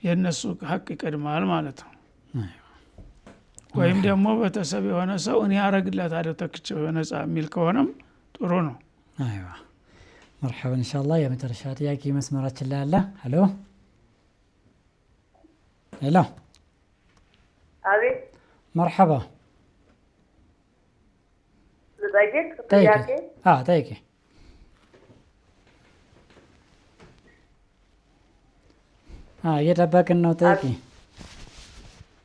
የእነሱ ሀቅ ይቀድማል ማለት ነው። ወይም ደግሞ ቤተሰብ የሆነ ሰው እኔ አረግላታለሁ ተክቼ በነጻ የሚል ከሆነም ጥሩ ነው። አይዋ መርሐባ ኢንሻአላህ። የመጨረሻ ጥያቄ መስመራችን ላይ አለ። ሄሎ ሄሎ። አቤት። መርሐባ ልጠይቅ ጥያቄ? ጠይቄ። እየጠበቅን ነው። ጠይቄ።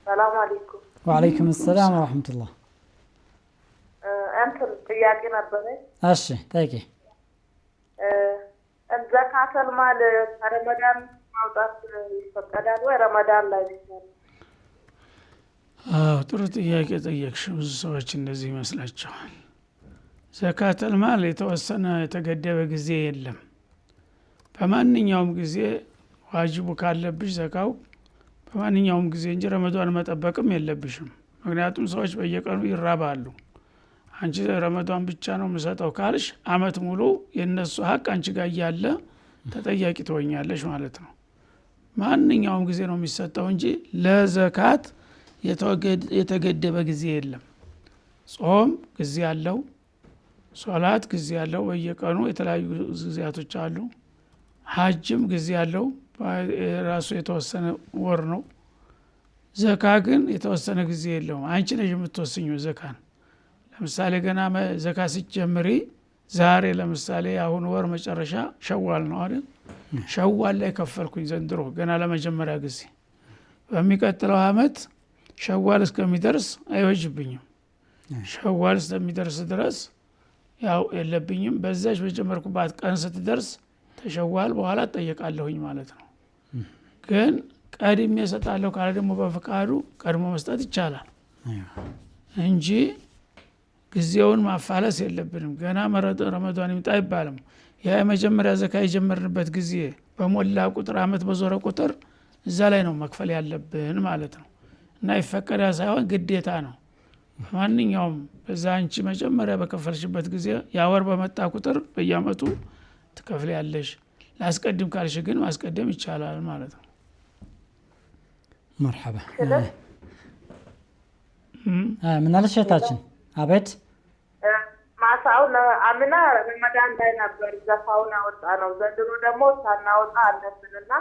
ሰላም አለይኩም። ወአለይኩም ሰላም ወራህመቱላህ። እንትን ጥያቄ ነበረኝ። እሺ ጠይቄ። ዘካተል ማል ረመዳን ማውጣት ይፈቀዳል ወይ ረመዳን ላይ ብቻ? ጥሩ ጥያቄ ጠየቅሽ። ብዙ ሰዎች እንደዚህ ይመስላቸዋል። ዘካተል ማል የተወሰነ የተገደበ ጊዜ የለም። በማንኛውም ጊዜ ዋጅቡ ካለብሽ ዘካው በማንኛውም ጊዜ እንጂ ረመዳን መጠበቅም የለብሽም። ምክንያቱም ሰዎች በየቀኑ ይራባሉ። አንቺ ረመዳን ብቻ ነው የምሰጠው ካልሽ አመት ሙሉ የነሱ ሀቅ አንቺ ጋር ያለ ተጠያቂ ትሆኛለሽ ማለት ነው። ማንኛውም ጊዜ ነው የሚሰጠው እንጂ ለዘካት የተገደበ ጊዜ የለም። ጾም ጊዜ አለው፣ ሶላት ጊዜ አለው፣ በየቀኑ የተለያዩ ጊዜያቶች አሉ። ሀጅም ጊዜ አለው፣ ራሱ የተወሰነ ወር ነው። ዘካ ግን የተወሰነ ጊዜ የለውም። አንቺ ነሽ የምትወስኚው ዘካን። ለምሳሌ ገና ዘካ ሲጀምሪ ዛሬ ለምሳሌ አሁን ወር መጨረሻ ሸዋል ነው አይደል? ሸዋል ላይ ከፈልኩኝ ዘንድሮ ገና ለመጀመሪያ ጊዜ። በሚቀጥለው አመት ሸዋል እስከሚደርስ አይወጅብኝም። ሸዋል እስከሚደርስ ድረስ ያው የለብኝም። በዛች በጀመርኩባት ቀን ስትደርስ ተሸዋል በኋላ እጠየቃለሁኝ ማለት ነው። ግን ቀድሜ እሰጣለሁ ካለ ደግሞ በፍቃዱ ቀድሞ መስጠት ይቻላል እንጂ ጊዜውን ማፋለስ የለብንም። ገና ረመዳን ይምጣ አይባልም። ያ የመጀመሪያ ዘካ የጀመርንበት ጊዜ በሞላ ቁጥር አመት በዞረ ቁጥር እዛ ላይ ነው መክፈል ያለብን ማለት ነው። እና ይፈቀዳ ሳይሆን ግዴታ ነው። በማንኛውም በዛ አንቺ መጀመሪያ በከፈልሽበት ጊዜ ያ ወር በመጣ ቁጥር በየአመቱ ትከፍል ያለሽ። ላስቀድም ካልሽ ግን ማስቀደም ይቻላል ማለት ነው። መርሐባ። ምን አለሽ እህታችን? አቤት። ማሳውን አምና ረመዳን ላይ ነበር ዘካውን አወጣ ነው። ዘንድሮ ደግሞ ሳናወጣ አለብንና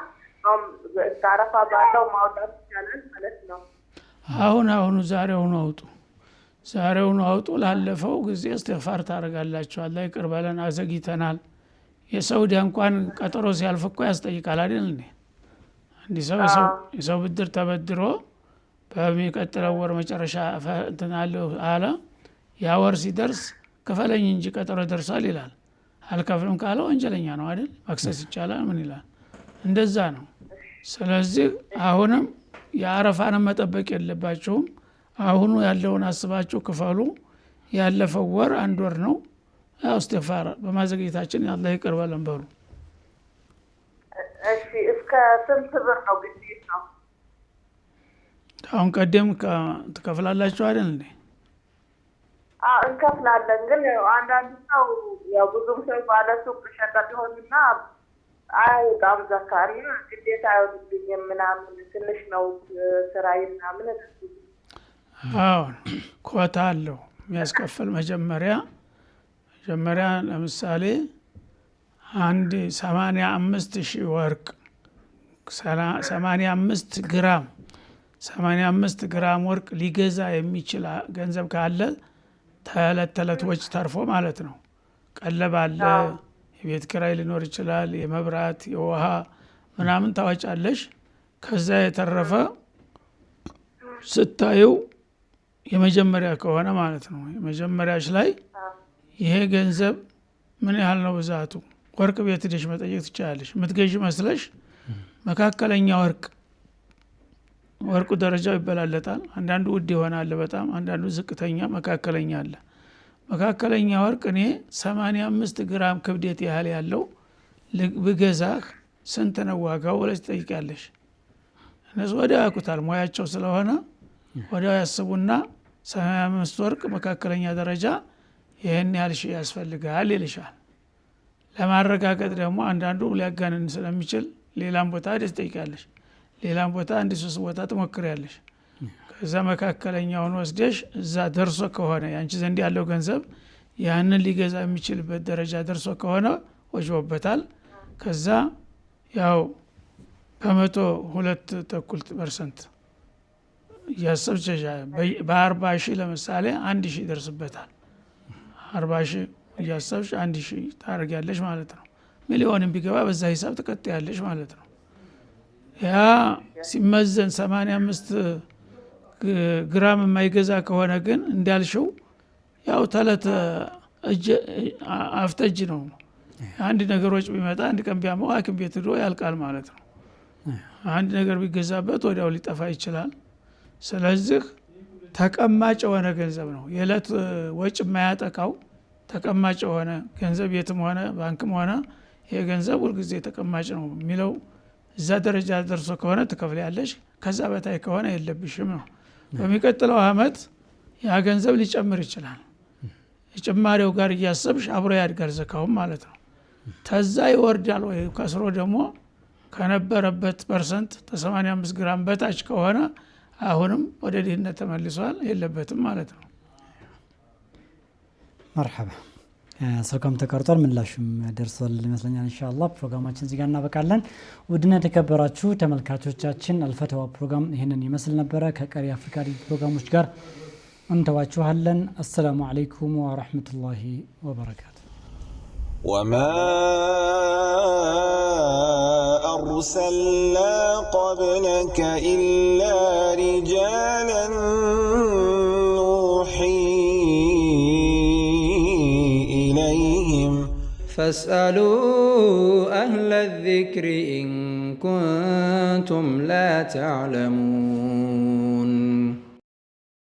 አረፋ ባለው ማውጣት ይቻላል ማለት ነው። አሁኑ ዛሬውኑ አውጡ፣ ዛሬውኑ አውጡ። ላለፈው ጊዜ እስትግፋር ታደርጋላችሁ። አላህ ይቅር በለን አዘግይተናል። የሰውዲያ እንኳን ቀጠሮ ሲያልፍ እኮ ያስጠይቃል አይደል እንዴ? አንዲ ሰው ብድር ተበድሮ በሚቀጥለው ወር መጨረሻ እንትን አለ ያ ወር ሲደርስ ክፈለኝ እንጂ ቀጠሮ ደርሷል ይላል። አልከፍልም ካለ ወንጀለኛ ነው አይደል? መክሰስ ይቻላል። ምን ይላል? እንደዛ ነው። ስለዚህ አሁንም የአረፋንም መጠበቅ የለባችሁም። አሁኑ ያለውን አስባችሁ ክፈሉ። ያለፈው ወር አንድ ወር ነው። ያው እስትግፋር በማዘግየታችን አላህ ይቅር በለን በሉ። እሺ እስከ ስንት ብር ነው ግዴታ ነው? አሁን ቀደም ትከፍላላችሁ አይደል እንዴ? እንከፍላለን። ግን አንዳንድ ሰው ያው ብዙም ሰው ባለ ሱቅ ሸቀጥ ይሆንና አይወጣም ዘካና ግዴታ አይወጣብኝም ምናምን ትንሽ ነው ስራዬ ምናምን። አዎ ኮታ አለው የሚያስከፍል መጀመሪያ ለምሳሌ አንድ 85,000 ወርቅ 85 ግራም ወርቅ ሊገዛ የሚችል ገንዘብ ካለ ተለት ወጭ ተርፎ ማለት ነው። ቀለብ አለ፣ የቤት ኪራይ ሊኖር ይችላል፣ የመብራት የውሃ ምናምን ታወጫለሽ። ከዛ የተረፈ ስታየው የመጀመሪያ ከሆነ ማለት ነው የመጀመሪያሽ ላይ ይሄ ገንዘብ ምን ያህል ነው ብዛቱ ወርቅ ቤት ሄደሽ መጠየቅ ትችላለሽ። የምትገዢ መስለሽ መካከለኛ ወርቁ ደረጃው ይበላለጣል። አንዳንዱ ውድ ይሆናል በጣም፣ አንዳንዱ ዝቅተኛ፣ መካከለኛ አለ። መካከለኛ ወርቅ እኔ 85 ግራም ክብደት ያህል ያለው ብገዛህ ስንት ነው ዋጋው ብለሽ ትጠይቂያለሽ። እነሱ ወዲያው ያውቁታል ሙያቸው ስለሆነ ወዲያው ያስቡና 85 ወርቅ መካከለኛ ደረጃ ይሄን ያህል ሺህ ያስፈልጋል ይልሻል። ለማረጋገጥ ደግሞ አንዳንዱ ሊያጋነን ስለሚችል ሌላም ቦታ ሄደሽ ትጠይቂያለሽ። ሌላም ቦታ አንድ 3 ቦታ ትሞክሪያለሽ። ከዛ መካከለኛውን ወስደሽ እዛ ደርሶ ከሆነ ያንቺ ዘንድ ያለው ገንዘብ ያንን ሊገዛ የሚችልበት ደረጃ ደርሶ ከሆነ ወጅቦበታል። ከዛ ያው በ102.2% እያሰብሽ በ40,000 ለምሳሌ 1,000 ይደርስበታል። 40,000 እያሰብሽ 1,000 ታደርጊያለሽ ማለት ነው። ሚሊዮንም ቢገባ በዛ ሂሳብ ትቀጥያለሽ ማለት ነው። ያ ሲመዘን 85 ግራም የማይገዛ ከሆነ ግን እንዳልሽው ያው ተለት አፍተጅ ነው። አንድ ነገሮች ቢመጣ አንድ ቀን ቢያመው ሐኪም ቤት ሄዶ ያልቃል ማለት ነው። አንድ ነገር ቢገዛበት ወዲያው ሊጠፋ ይችላል። ስለዚህ ተቀማጭ የሆነ ገንዘብ ነው የዕለት ወጭ የማያጠቃው ተቀማጭ የሆነ ገንዘብ የትም ሆነ ባንክም ሆነ ይሄ ገንዘብ ሁልጊዜ ተቀማጭ ነው የሚለው እዛ ደረጃ ደርሶ ከሆነ ትከፍያለሽ። ከዛ በታይ ከሆነ የለብሽም ነው። በሚቀጥለው አመት ያ ገንዘብ ሊጨምር ይችላል። የጭማሪው ጋር እያሰብሽ አብሮ ያድጋል ዘካውም ማለት ነው። ተዛ ይወርዳል ወይ ከስሮ ደግሞ ከነበረበት ፐርሰንት 85 ግራም በታች ከሆነ አሁንም ወደ ድህነት ተመልሷል፣ የለበትም ማለት ነው። መርሐባ ሰውከም ተቀርጧል፣ ምላሽም ደርሷል ይመስለኛል። ኢንሻአላህ ፕሮግራማችን እዚህ ጋር እናበቃለን። ውድና የተከበራችሁ ተመልካቾቻችን አልፈተዋ ፕሮግራም ይሄንን ይመስል ነበረ። ከቀሪ አፍሪካ ፕሮግራሞች ጋር እንተዋችኋለን። አሰላሙ አለይኩም ወራህመቱላሂ ወበረካቱ። وما أرسلنا قبلك إلا رجالا نوحي إليهم فاسألوا أهل الذكر إن كنتم لا تعلمون